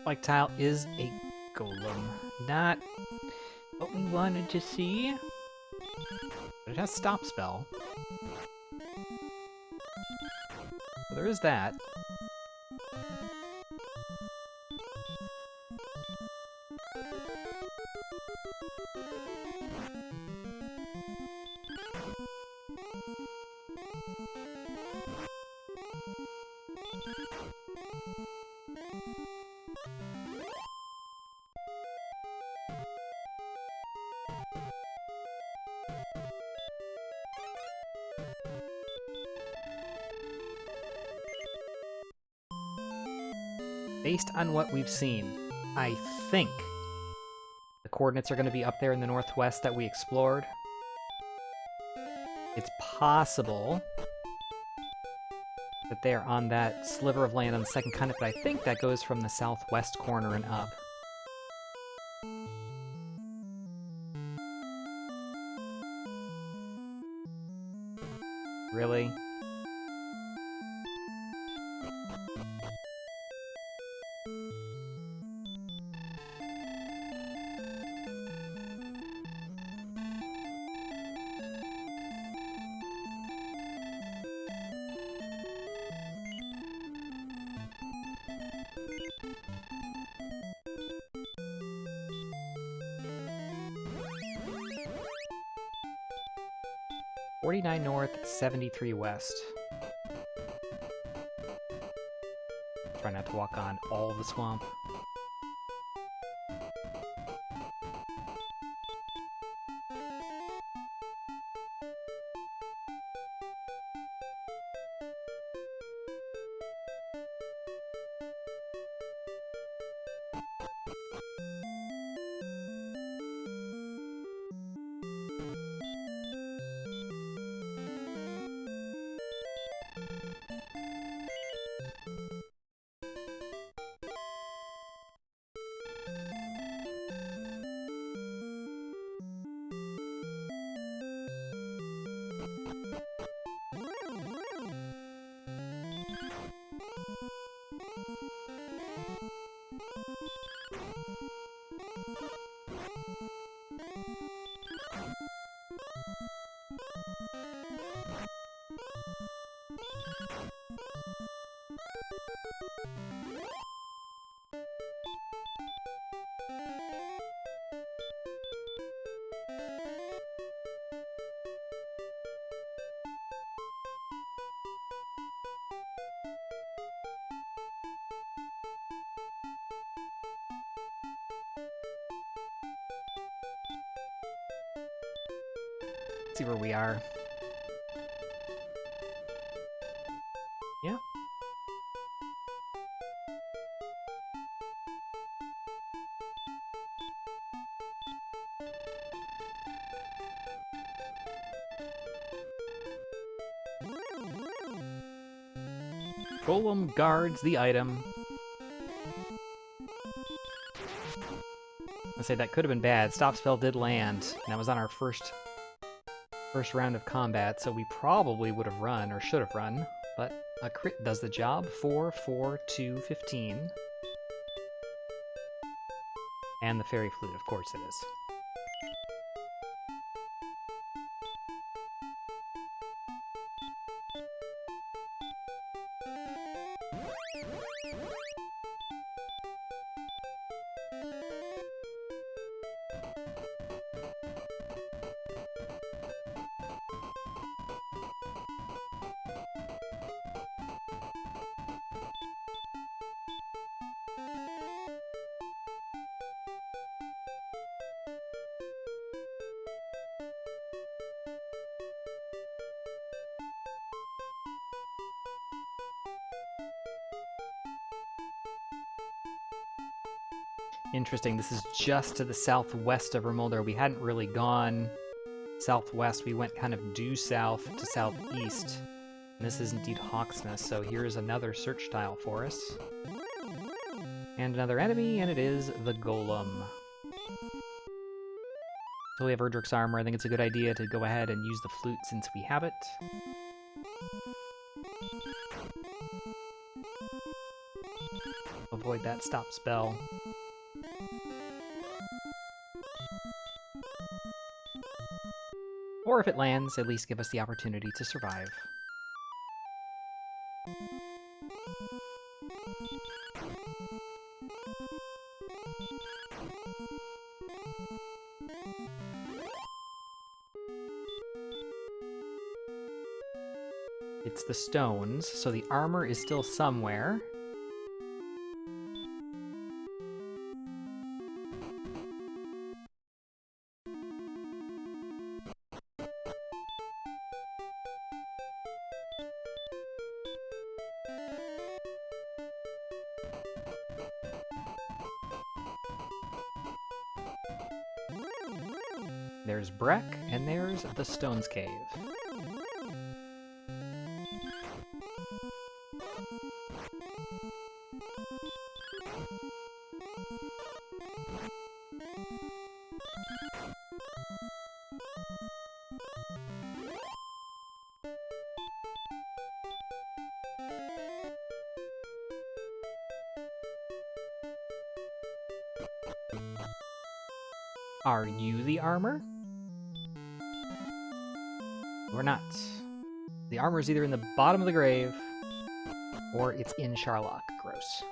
[SPEAKER 1] Spike tile is a golem. Not what we wanted to see. But it has stop spell. So there is that. Based on what we've seen, I think the coordinates are going to be up there in the northwest that we explored. It's possible that they're on that sliver of land on the second continent, but I think that goes from the southwest corner and up. Really? 49 north, 73 west. Try not to walk on all the swamp. See where we are. Yeah. Golem guards the item. I say that could have been bad. Stop spell did land, and that was on our first round of combat, so we probably would have run, or should have run, but a crit does the job. 4, 4, 2, 15. And the fairy flute, of course it is. Interesting, this is just to the southwest of Remolder. We hadn't really gone southwest, we went kind of due south to southeast. And this is indeed Hawksnest, so here's another search tile for us. And another enemy, and it is the Golem. So we have Erdrick's armor. I think it's a good idea to go ahead and use the flute since we have it. Avoid that stop spell. Or if it lands, at least give us the opportunity to survive. It's the stones, so the armor is still somewhere. There's Breck, and there's the Stones Cave. Are you the armor? Or not? The armor is either in the bottom of the grave, or it's in Sharlock. Gross.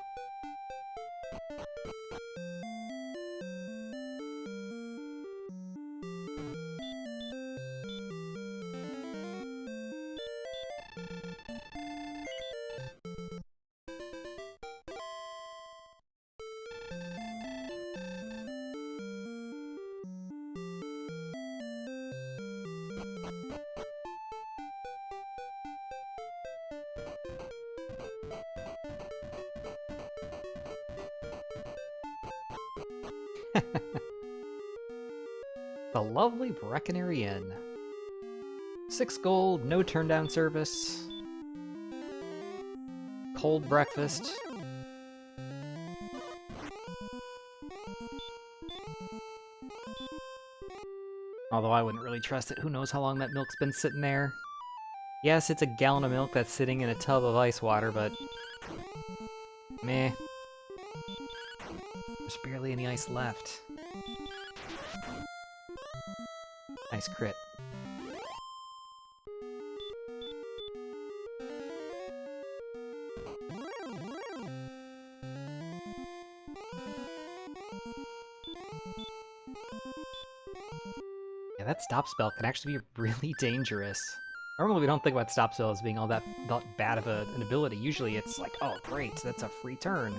[SPEAKER 1] The lovely Breckenary Inn. 6 gold, no turn-down service. Cold breakfast. Although I wouldn't really trust it. Who knows how long that milk's been sitting there. Yes, it's a gallon of milk that's sitting in a tub of ice water, but... meh. There's barely any ice left. Nice crit. Yeah, that stop spell can actually be really dangerous. Normally we don't think about stop spell as being all that bad of an ability. Usually it's like, oh great, that's a free turn.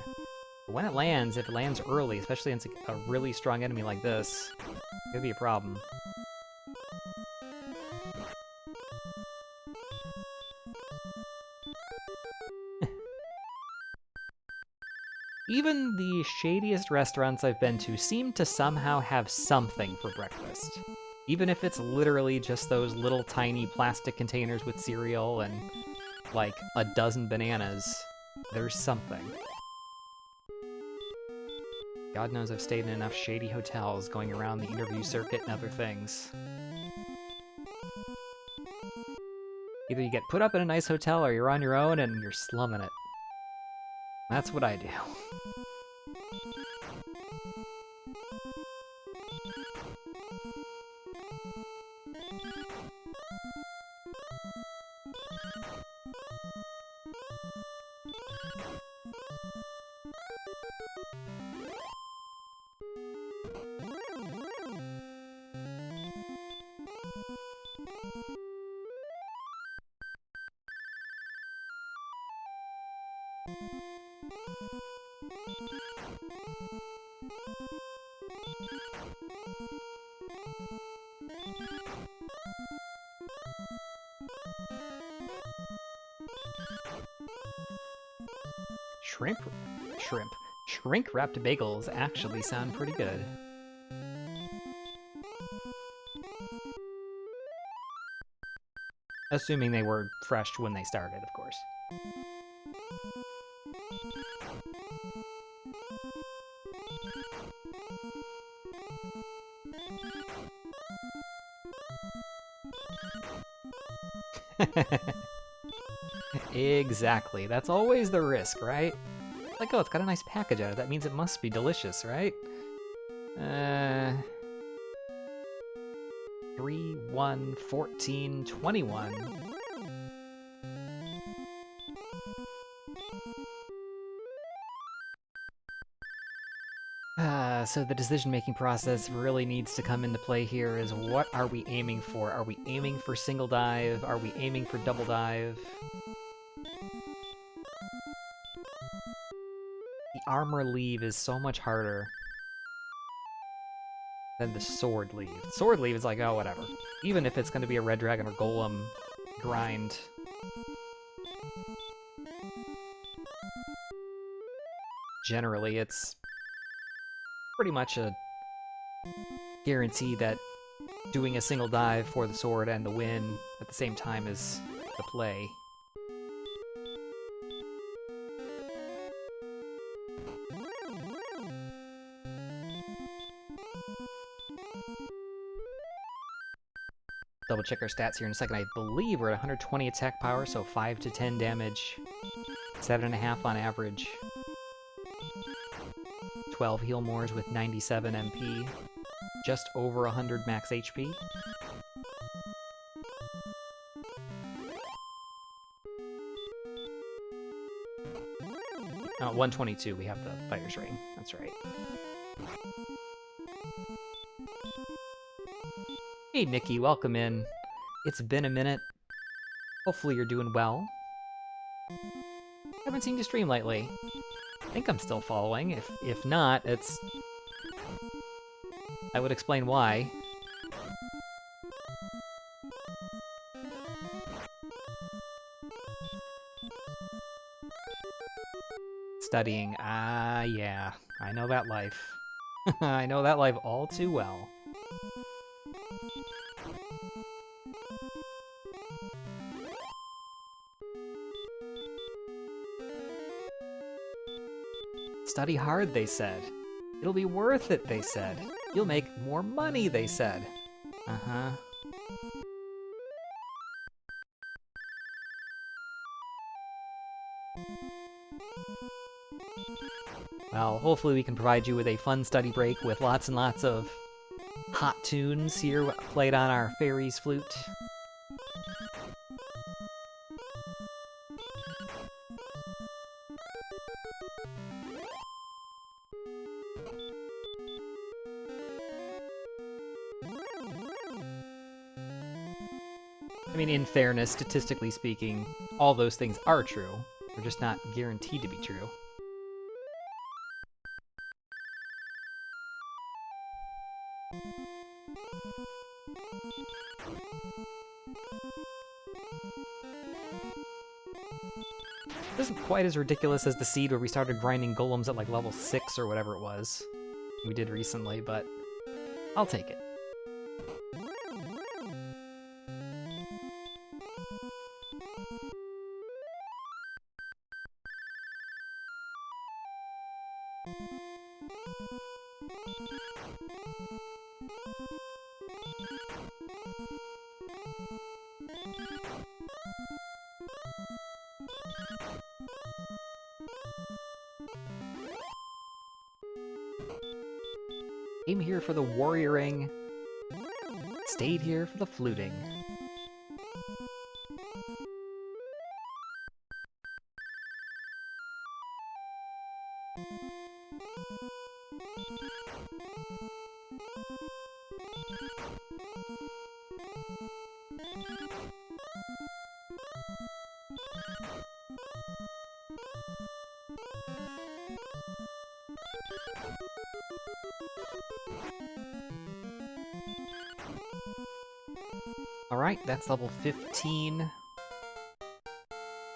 [SPEAKER 1] But when it lands, if it lands early, especially against a really strong enemy like this, it could be a problem. Even the shadiest restaurants I've been to seem to somehow have something for breakfast. Even if it's literally just those little tiny plastic containers with cereal and, like, a dozen bananas, there's something. God knows I've stayed in enough shady hotels going around the interview circuit and other things. Either you get put up in a nice hotel or you're on your own and you're slumming it. That's what I do. Shrink-wrapped bagels actually sound pretty good. Assuming they were fresh when they started, of course. Exactly. That's always the risk, right? Like, oh, it's got a nice package out of it. That means it must be delicious, right? 3, 1, 14, 21. So the decision-making process really needs to come into play here is what are we aiming for? Are we aiming for single dive? Are we aiming for double dive? The armor leave is so much harder than the sword leave. Sword leave is like, oh, whatever. Even if it's going to be a red dragon or golem grind. Generally, it's pretty much a guarantee that doing a single dive for the sword and the win at the same time is the play. Double check our stats here in a second. I believe we're at 120 attack power, so 5 to 10 damage, 7.5 on average. 12 heal mores with 97 MP, just over 100 max HP. Oh, 122, we have the fighter's ring, that's right. Hey Nikki, welcome in. It's been a minute. Hopefully you're doing well. Haven't seen you stream lately. I think I'm still following. If not, it's... I would explain why. Studying. Ah, yeah. I know that life. I know that life all too well. Study hard, they said. It'll be worth it, they said. You'll make more money, they said. Uh-huh. Well, hopefully we can provide you with a fun study break with lots and lots of hot tunes here played on our fairies flute. I mean, in fairness, statistically speaking, all those things are true. They're just not guaranteed to be true. This isn't quite as ridiculous as the seed where we started grinding golems at like level 6 or whatever it was we did recently, but I'll take it. Came here for the warrioring, stayed here for the fluting. Alright, that's level 15.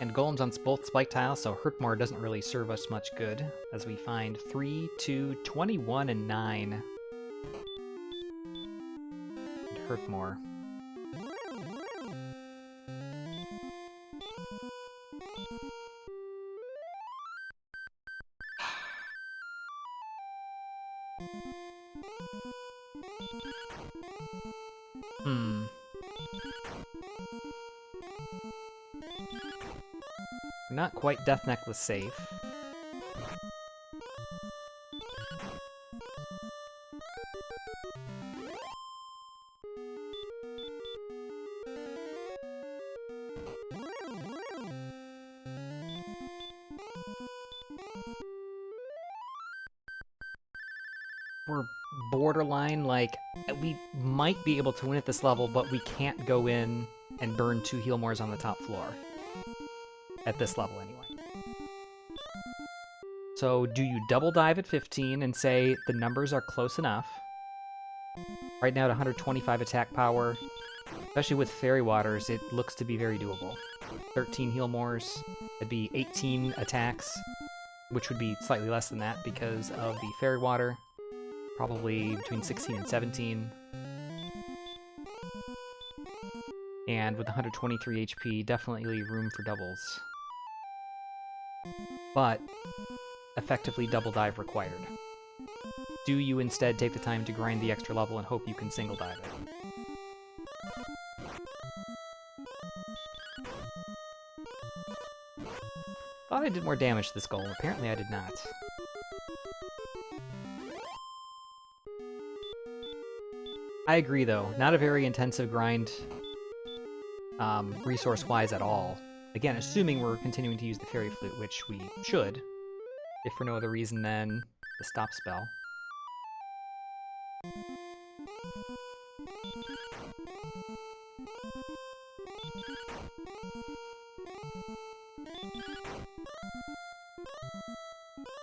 [SPEAKER 1] And golems on both spike tiles, so Hurtmore doesn't really serve us much good, as we find 3, 2, 21, and 9. And Hurtmore. Not quite Death Necklace safe. We're borderline, like, we might be able to win at this level, but we can't go in and burn 2 Healmores on the top floor. At this level, anyway. So, do you double dive at 15 and say the numbers are close enough? Right now at 125 attack power, especially with Fairy Waters, it looks to be very doable. 13 Healmores, it'd be 18 attacks, which would be slightly less than that because of the Fairy Water. Probably between 16 and 17. And with 123 HP, definitely room for doubles. But effectively double dive required. Do you instead take the time to grind the extra level and hope you can single dive it? Thought I did more damage to this golem. Apparently I did not. I agree, though. Not a very intensive grind, resource-wise at all. Again, assuming we're continuing to use the Fairy Flute, which we should, if for no other reason than the stop spell.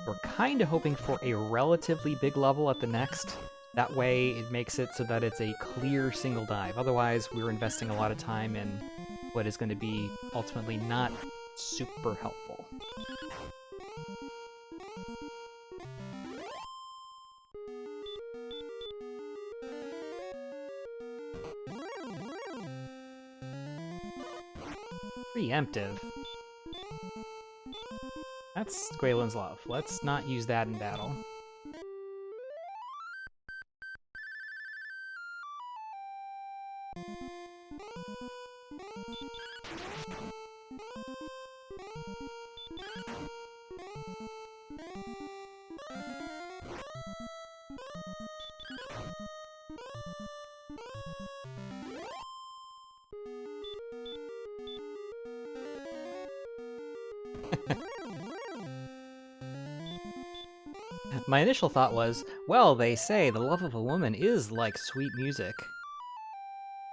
[SPEAKER 1] We're kind of hoping for a relatively big level at the next. That way it makes it so that it's a clear single dive. Otherwise, we're investing a lot of time in what is going to be ultimately not super helpful. Preemptive. That's Graylin's love. Let's not use that in battle. My initial thought was, well, they say the love of a woman is like sweet music.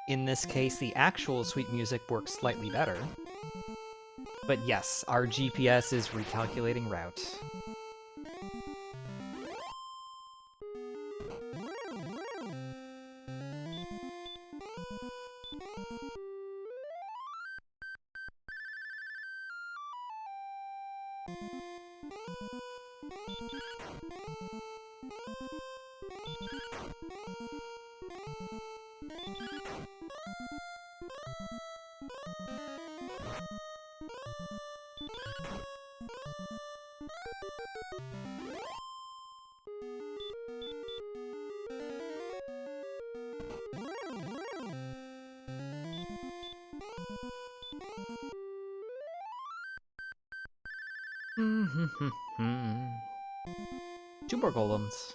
[SPEAKER 1] In this case, the actual sweet music works slightly better. But yes, our GPS is recalculating route. Two more golems.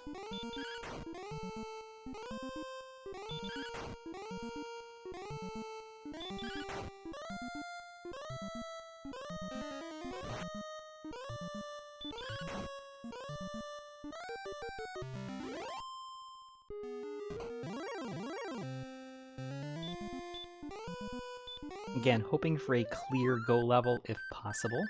[SPEAKER 1] Again, hoping for a clear go level if possible.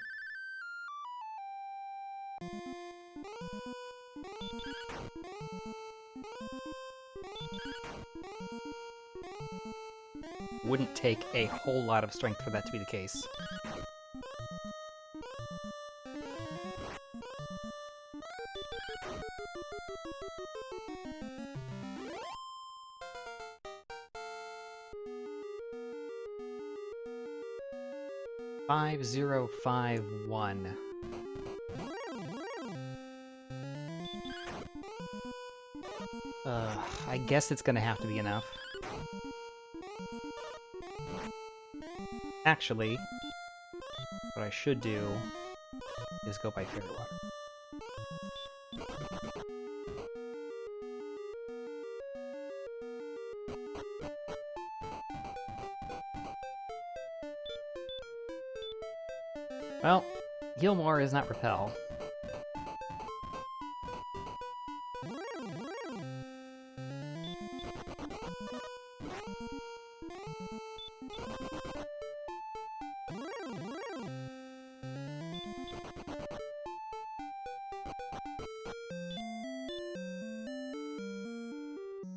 [SPEAKER 1] Wouldn't take a whole lot of strength for that to be the case. Five, 0, 5, 1. I guess it's gonna have to be enough. Actually, what I should do is go by Fairy Water. Well, heal more is not repel.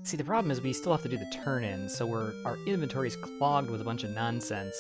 [SPEAKER 1] See, the problem is we still have to do the turn-in, so our inventory's clogged with a bunch of nonsense.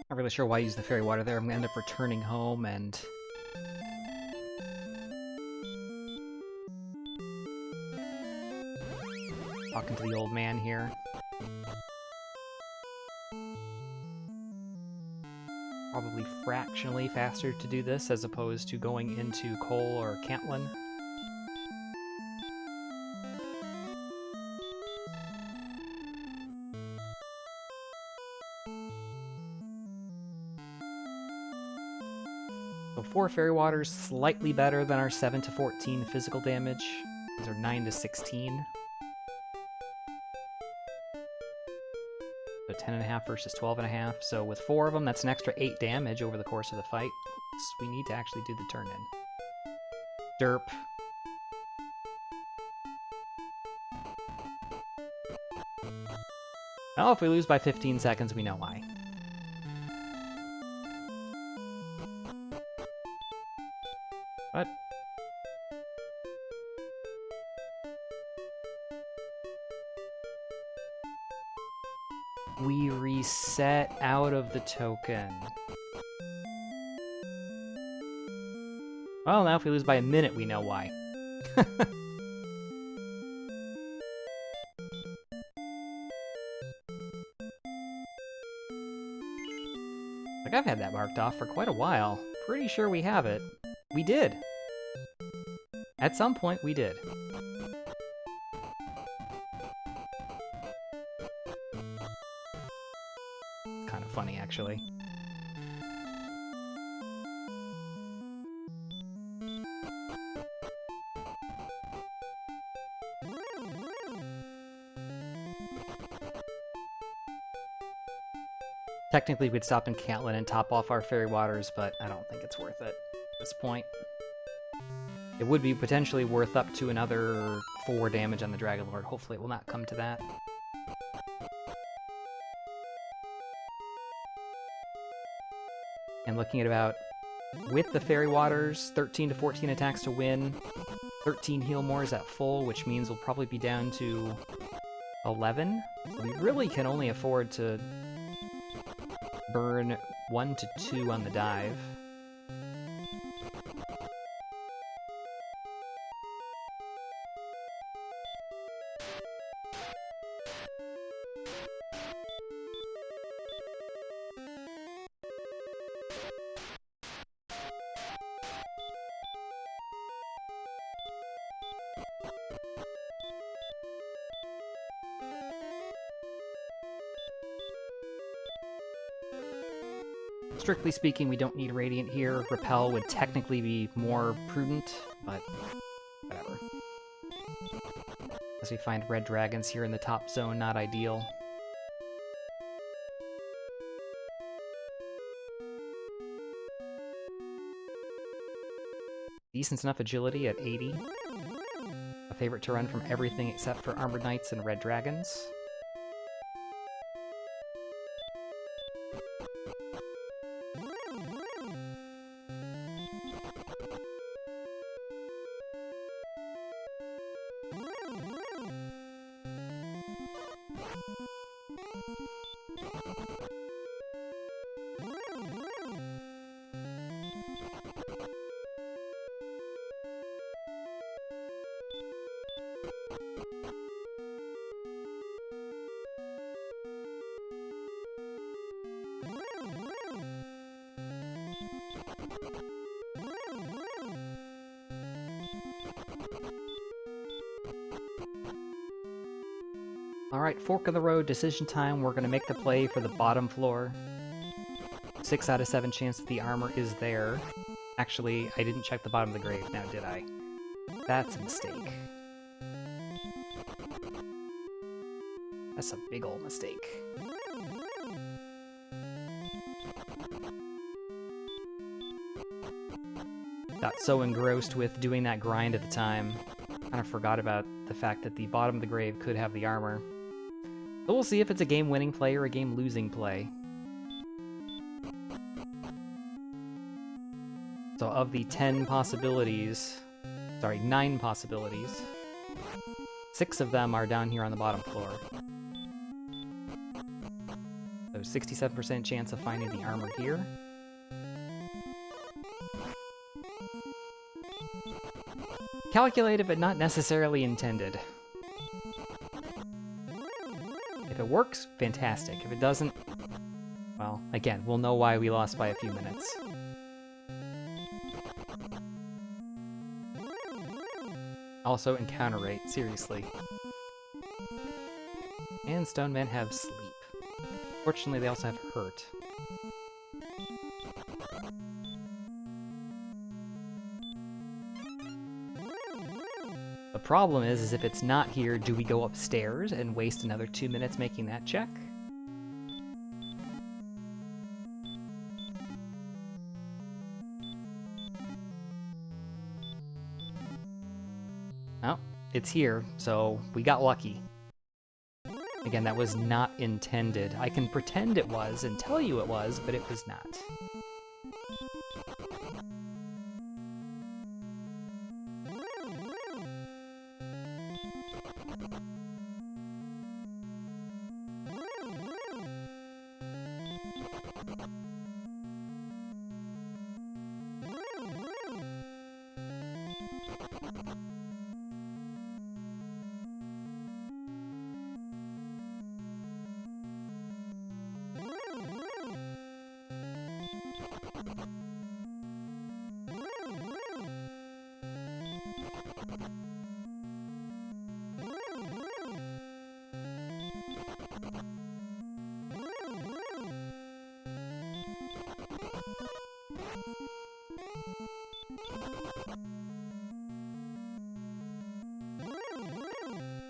[SPEAKER 1] Not really sure why I use the fairy water there. I'm gonna end up returning home and... talking to the old man here. Probably fractionally faster to do this as opposed to going into Cole or Cantlin. 4 Fairy Waters, slightly better than our 7 to 14 physical damage. Those are 9 to 16. So 10.5 versus 12.5. So with 4 of them, that's an extra 8 damage over the course of the fight. So we need to actually do the turn in. Derp. Well, if we lose by 15 seconds, we know why. What? We reset out of the token. Well, now if we lose by a minute, we know why. Like, I've had that marked off for quite a while. Pretty sure we have it. We did. At some point, we did. Kind of funny, actually. Technically, we'd stop in Cantlin and top off our Fairy Waters, but I don't think it's worth it at this point. It would be potentially worth up to another 4 damage on the Dragon Lord. Hopefully it will not come to that. And looking at about, with the Fairy Waters, 13 to 14 attacks to win, 13 heal more is at full, which means we'll probably be down to 11. So we really can only afford to burn 1 to 2 on the dive. Strictly speaking, we don't need Radiant here. Repel would technically be more prudent, but whatever. As we find red dragons here in the top zone, not ideal. Decent enough agility at 80. A favorite to run from everything except for Armored Knights and red dragons. Alright, fork of the road, decision time. We're going to make the play for the bottom floor. 6 out of 7 chance that the armor is there. Actually, I didn't check the bottom of the grave now, did I? That's a mistake. That's a big ol' mistake. Got so engrossed with doing that grind at the time, kind of forgot about the fact that the bottom of the grave could have the armor. So we'll see if it's a game-winning play or a game-losing play. So of the 10 possibilities, sorry, 9 possibilities, 6 of them are down here on the bottom floor. So 67% chance of finding the armor here. Calculated, but not necessarily intended. If it works, fantastic. If it doesn't, well, again, we'll know why we lost by a few minutes. Also, encounter rate, seriously. And stone men have sleep. Fortunately, they also have hurt. problem is if it's not here, do we go upstairs and waste another 2 minutes making that check? Oh, it's here, so we got lucky. Again, that was not intended. I can pretend it was and tell you it was, but it was not.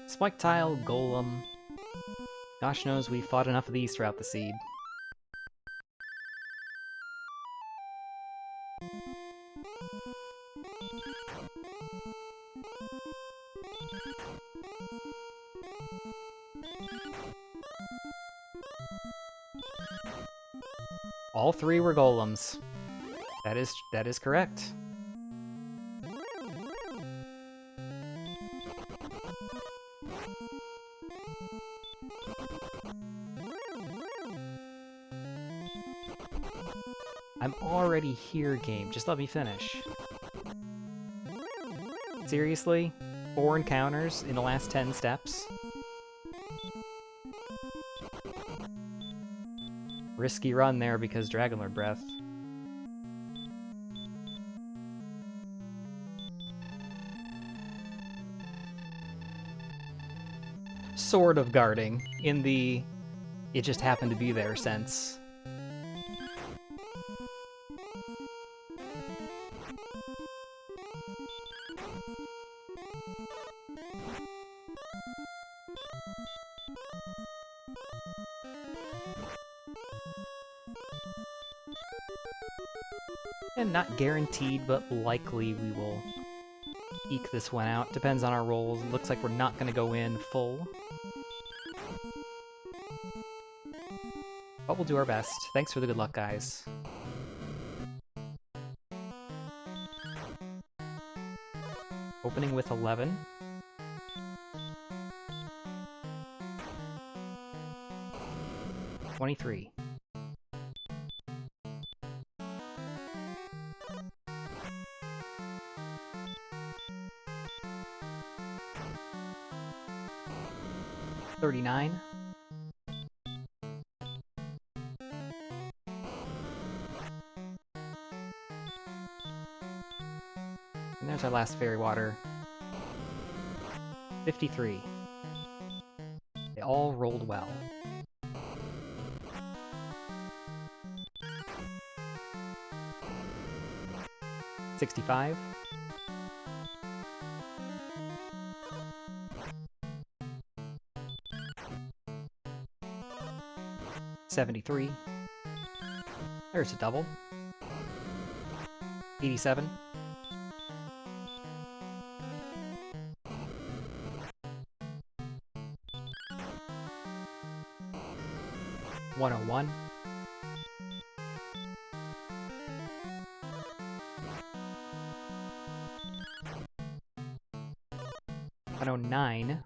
[SPEAKER 1] Spike tile, golem. Gosh knows we fought enough of these throughout the seed. All three were golems. That is correct. I'm already here, game. Just let me finish. Seriously? 4 encounters in the last 10 steps? Risky run there because Dragonlord Breath. Sort of guarding, in the it just happened to be there sense. And not guaranteed, but likely we will eke this one out. Depends on our rolls. Looks like we're not going to go in full. But we'll do our best. Thanks for the good luck, guys. Opening with 11. $23. $39. And there's our last fairy water. 53. They all rolled well. $65. $73. There's a double. 87. $101. $109.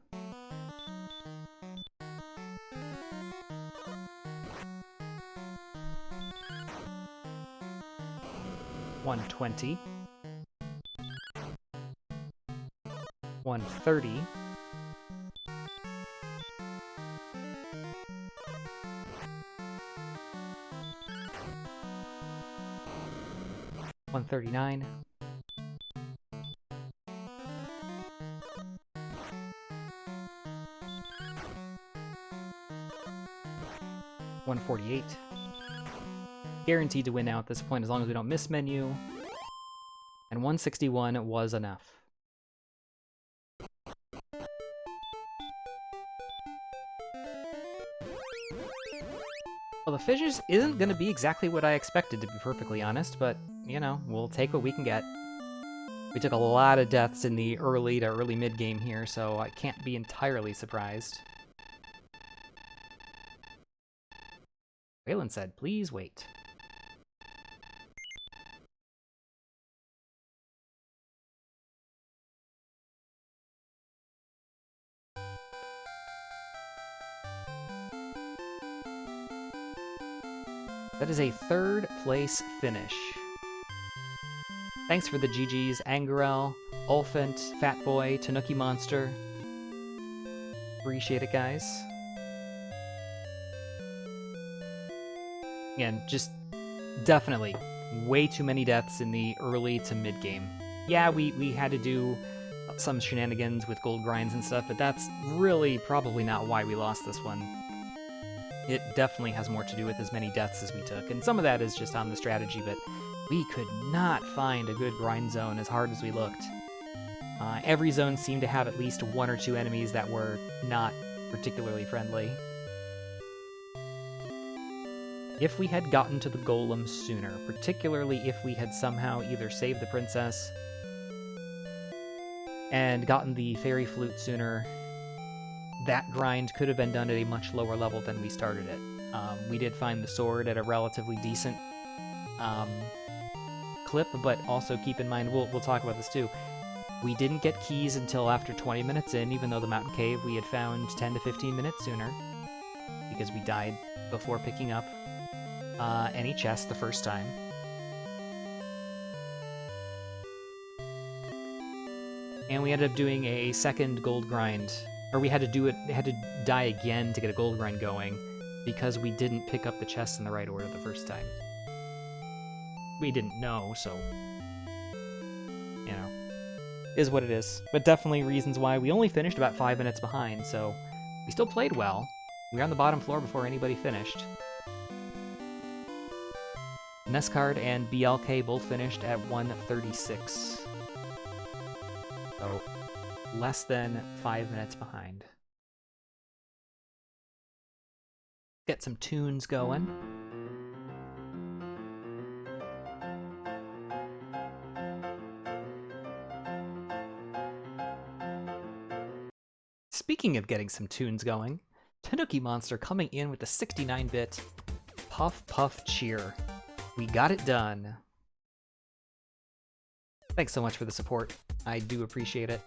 [SPEAKER 1] $120. $130. $139. $148. Guaranteed to win now at this point as long as we don't miss menu. And $161 was enough. Well, the fissures isn't going to be exactly what I expected, to be perfectly honest, but, you know, we'll take what we can get. We took a lot of deaths in the early to early mid-game here, so I can't be entirely surprised. Waylon said, please wait. That is a third place finish. Thanks for the GGs, Angarel, Ulfant, Fatboy, Tanuki Monster. Appreciate it, guys. Again, just definitely way too many deaths in the early to mid game. Yeah, we had to do some shenanigans with gold grinds and stuff, but that's really probably not why we lost this one. It definitely has more to do with as many deaths as we took, and some of that is just on the strategy, but we could not find a good grind zone as hard as we looked. Every zone seemed to have at least one or two enemies that were not particularly friendly. If we had gotten to the golem sooner, particularly if we had somehow either saved the princess and gotten the fairy flute sooner, that grind could have been done at a much lower level than we started it. We did find the sword at a relatively decent clip, but also keep in mind, we'll talk about this too, we didn't get keys until after 20 minutes in, even though the mountain cave we had found 10 to 15 minutes sooner, because we died before picking up any chest the first time. And we ended up doing a second gold grind, or we had to die again to get a gold grind going, because we didn't pick up the chests in the right order the first time. We didn't know, so, you know, is what it is. But definitely reasons why we only finished about 5 minutes behind, so we still played well. We were on the bottom floor before anybody finished. Nescard and BLK both finished at 1:36. So, less than 5 minutes behind. Get some tunes going. Speaking of getting some tunes going, Tanuki Monster coming in with the 69-bit Puff Puff Cheer. We got it done. Thanks so much for the support. I do appreciate it.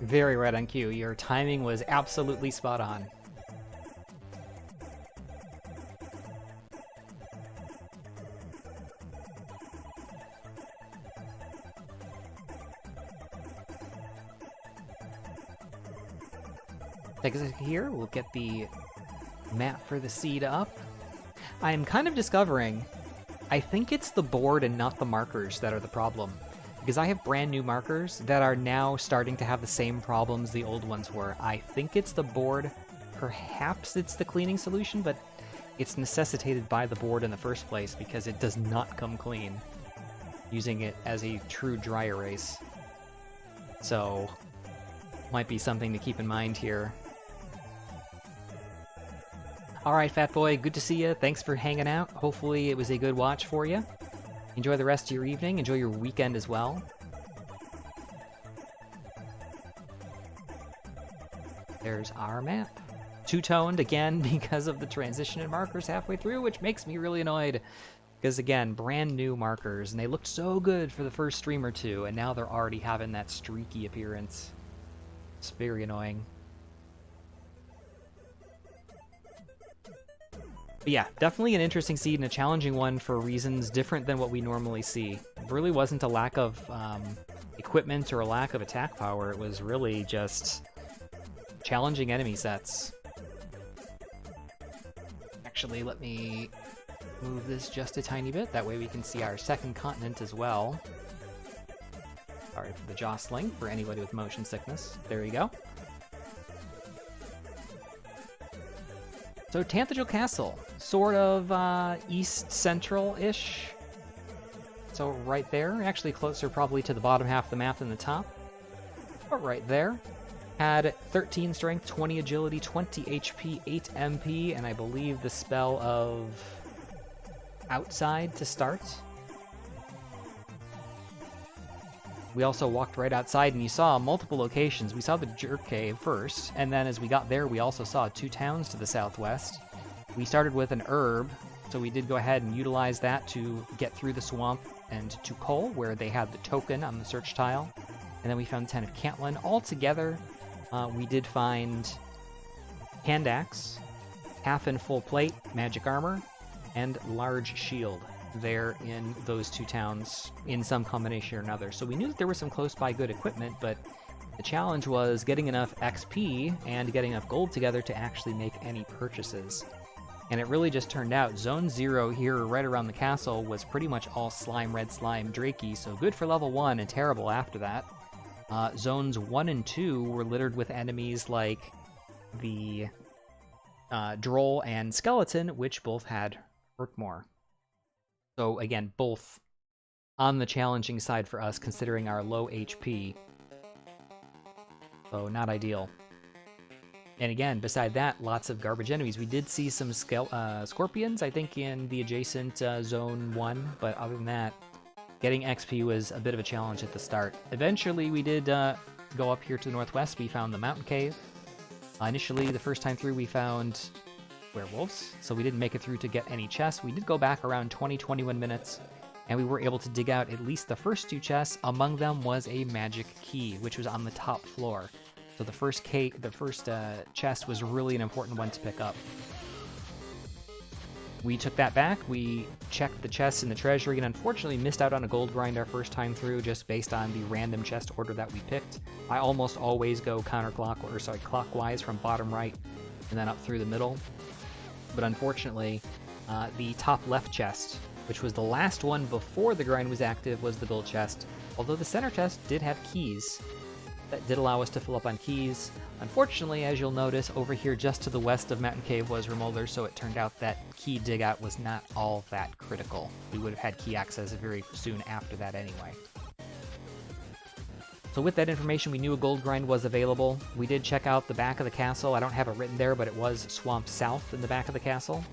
[SPEAKER 1] Very right on cue. Your timing was absolutely spot on. Take a second here, we'll get the map for the seed up. I'm kind of discovering, I think it's the board and not the markers that are the problem. Because I have brand new markers that are now starting to have the same problems the old ones were. I think it's the board, perhaps it's the cleaning solution, but it's necessitated by the board in the first place because it does not come clean using it as a true dry erase. So, might be something to keep in mind here. Alright, Fat Boy, good to see you. Thanks for hanging out. Hopefully it was a good watch for you. Enjoy the rest of your evening. Enjoy your weekend as well. There's our map. Two-toned again because of the transition in markers halfway through, which makes me really annoyed. Because again, brand new markers, and they looked so good for the first stream or two, and now they're already having that streaky appearance. It's very annoying. But yeah, definitely an interesting seed and a challenging one for reasons different than what we normally see. It really wasn't a lack of equipment or a lack of attack power. It was really just challenging enemy sets. Actually, let me move this just a tiny bit. That way we can see our second continent as well. Sorry for the jostling for anybody with motion sickness. There you go. So Tanthagel Castle, sort of east central-ish. So right there, actually closer probably to the bottom half of the map than the top. But right there. Had 13 strength, 20 agility, 20 HP, 8 MP, and I believe the spell of outside to start. We also walked right outside and you saw multiple locations. We saw the Jerk Cave first, and then as we got there, we also saw 2 towns to the southwest. We started with an herb, so we did go ahead and utilize that to get through the swamp and to Cole, where they had the token on the search tile. And then we found the Ten of Cantlin. All together, we did find hand axe, half and full plate, magic armor, and large shield there in those 2 towns in some combination or another. So we knew that there was some close by good equipment, but the challenge was getting enough XP and getting enough gold together to actually make any purchases. And it really just turned out Zone 0 here right around the castle was pretty much all slime, red slime, Drakey, so good for level 1 and terrible after that. Zones 1 and 2 were littered with enemies like the Droll and Skeleton, which both had Hurtmore. So again, both on the challenging side for us, considering our low HP. So not ideal. And again, beside that, lots of garbage enemies. We did see some scorpions, I think, in the adjacent Zone 1, but other than that, getting XP was a bit of a challenge at the start. Eventually, we did go up here to the northwest. We found the mountain cave. Initially, the first time through, we found werewolves, so we didn't make it through to get any chests. We did go back around 20-21 minutes, and we were able to dig out at least the first 2 chests. Among them was a magic key, which was on the top floor. So the first chest was really an important one to pick up. We took that back, we checked the chests in the treasury, and unfortunately missed out on a gold grind our first time through just based on the random chest order that we picked. I almost always go clockwise from bottom right and then up through the middle. But unfortunately, the top left chest, which was the last one before the grind was active, was the gold chest, although the center chest did have keys. That did allow us to fill up on keys. Unfortunately, as you'll notice, over here just to the west of Mountain Cave was Remolder, so it turned out that key dig out was not all that critical. We would have had key access very soon after that anyway. So with that information, we knew a gold grind was available. We did check out the back of the castle. I don't have it written there, but it was Swamp South in the back of the castle.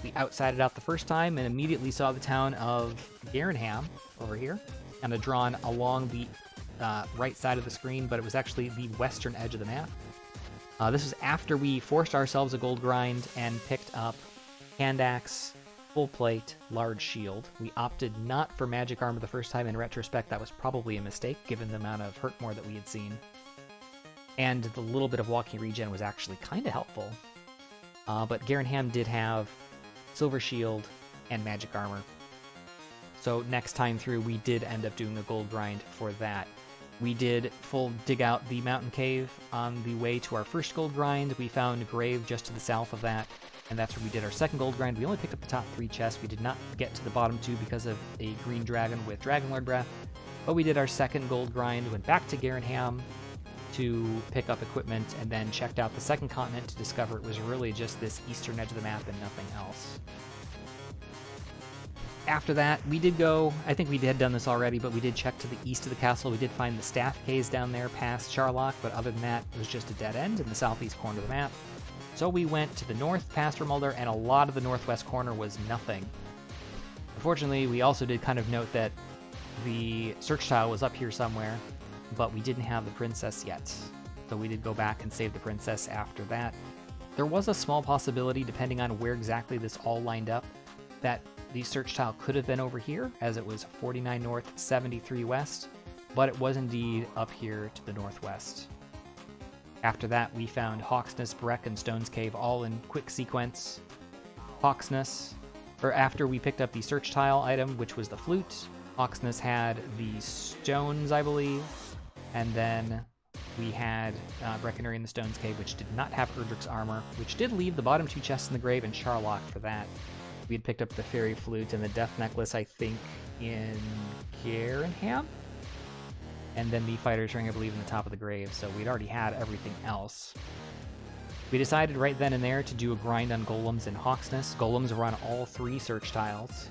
[SPEAKER 1] We outsided out the first time and immediately saw the town of Garenham over here, kind of drawn along the right side of the screen, but it was actually the western edge of the map. This was after we forced ourselves a gold grind and picked up hand axe, full plate, large shield. We opted not for magic armor the first time. In retrospect, that was probably a mistake given the amount of Hurtmore that we had seen. And the little bit of walking regen was actually kind of helpful. But Garenham did have silver shield and magic armor. So next time through, we did end up doing a gold grind for that. We did full dig out the mountain cave on the way to our first gold grind. We found a grave just to the south of that, and that's where we did our second gold grind. We only picked up the top 3 chests. We did not get to the bottom 2 because of a green dragon with Dragonlord Breath, but we did our second gold grind, went back to Garenham to pick up equipment, and then checked out the second continent to discover it was really just this eastern edge of the map and nothing else. After that, we did go, I think we had done this already, but we did check to the east of the castle. We did find the staff caves down there past Charlock, but other than that, it was just a dead end in the southeast corner of the map. So we went to the north past Remolder, and a lot of the northwest corner was nothing. Unfortunately, we also did kind of note that the search tile was up here somewhere, but we didn't have the princess yet. So we did go back and save the princess after that. There was a small possibility, depending on where exactly this all lined up, that the search tile could have been over here, as it was 49 north, 73 west, but it was indeed up here to the northwest. After that, we found Hawksness, Breck, and Stone's Cave all in quick sequence. Hawksness, or after we picked up the search tile item, which was the flute, Hawksness had the stones, I believe, and then we had Breckenary in the Stones Cave, which did not have Erdrick's armor, which did leave the bottom 2 chests in the grave and Charlock for that. We had picked up the Fairy Flute and the Death Necklace, I think, in Garenham? And then the Fighter's Ring, I believe, in the top of the grave, so we'd already had everything else. We decided right then and there to do a grind on Golems and Hawksness. Golems were on all 3 search tiles.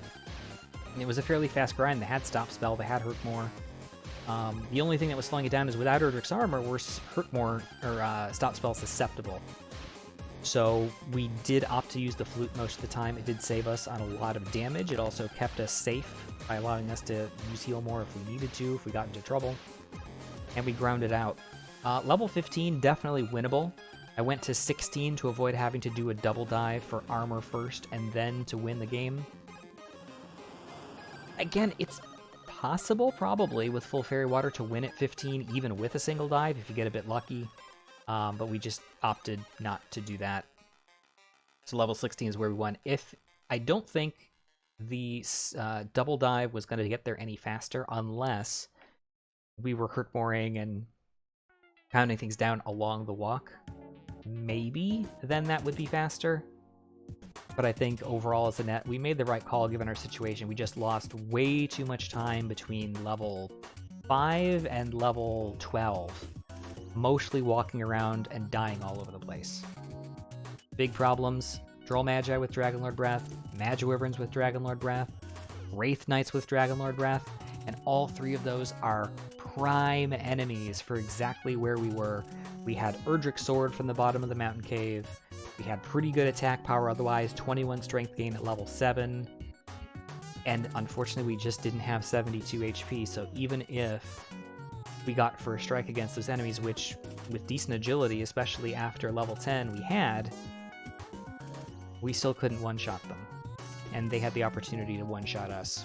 [SPEAKER 1] And it was a fairly fast grind. They had Stop Spell, they had Hurtmore. The only thing that was slowing it down is without Erdrick's armor, were Hurtmore or Stop Spell susceptible. So we did opt to use the flute most of the time. It did save us on a lot of damage. It also kept us safe by allowing us to use heal more if we needed to, if we got into trouble. And we grounded out. Level 15, definitely winnable. I went to 16 to avoid having to do a double dive for armor first and then to win the game. Again, it's possible, probably, with full Fairy Water to win at 15, even with a single dive, if you get a bit lucky. But we just opted not to do that. So level 16 is where we won. I don't think the double dive was going to get there any faster unless we were Hurtmoring and pounding things down along the walk. Maybe then that would be faster. But I think overall as a net, we made the right call given our situation. We just lost way too much time between level 5 and level 12. Mostly walking around and dying all over the place. Big problems. Droll Magi with Dragonlord Breath, Magiwyverns with Dragonlord Breath, Wraith Knights with Dragonlord Breath, and all 3 of those are prime enemies for exactly where we were. We had Erdrick's Sword from the bottom of the mountain cave. We had pretty good attack power otherwise, 21 strength gain at level 7. And unfortunately, we just didn't have 72 HP, so even if we got first strike against those enemies, which with decent agility, especially after level 10 we still couldn't one-shot them. And they had the opportunity to one-shot us.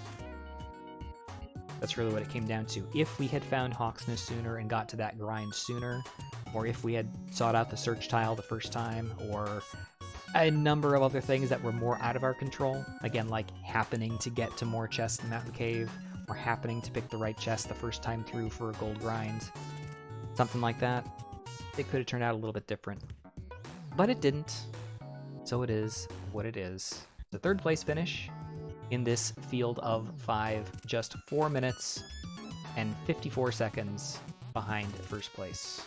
[SPEAKER 1] That's really what it came down to. If we had found Hawksness sooner and got to that grind sooner, or if we had sought out the search tile the first time, or a number of other things that were more out of our control, again, like happening to get to more chests in the mountain cave, or happening to pick the right chest the first time through for a gold grind, something like that, it could have turned out a little bit different. But it didn't, so it is what it is. The 3rd place finish in this field of 5, just 4 minutes and 54 seconds behind 1st place.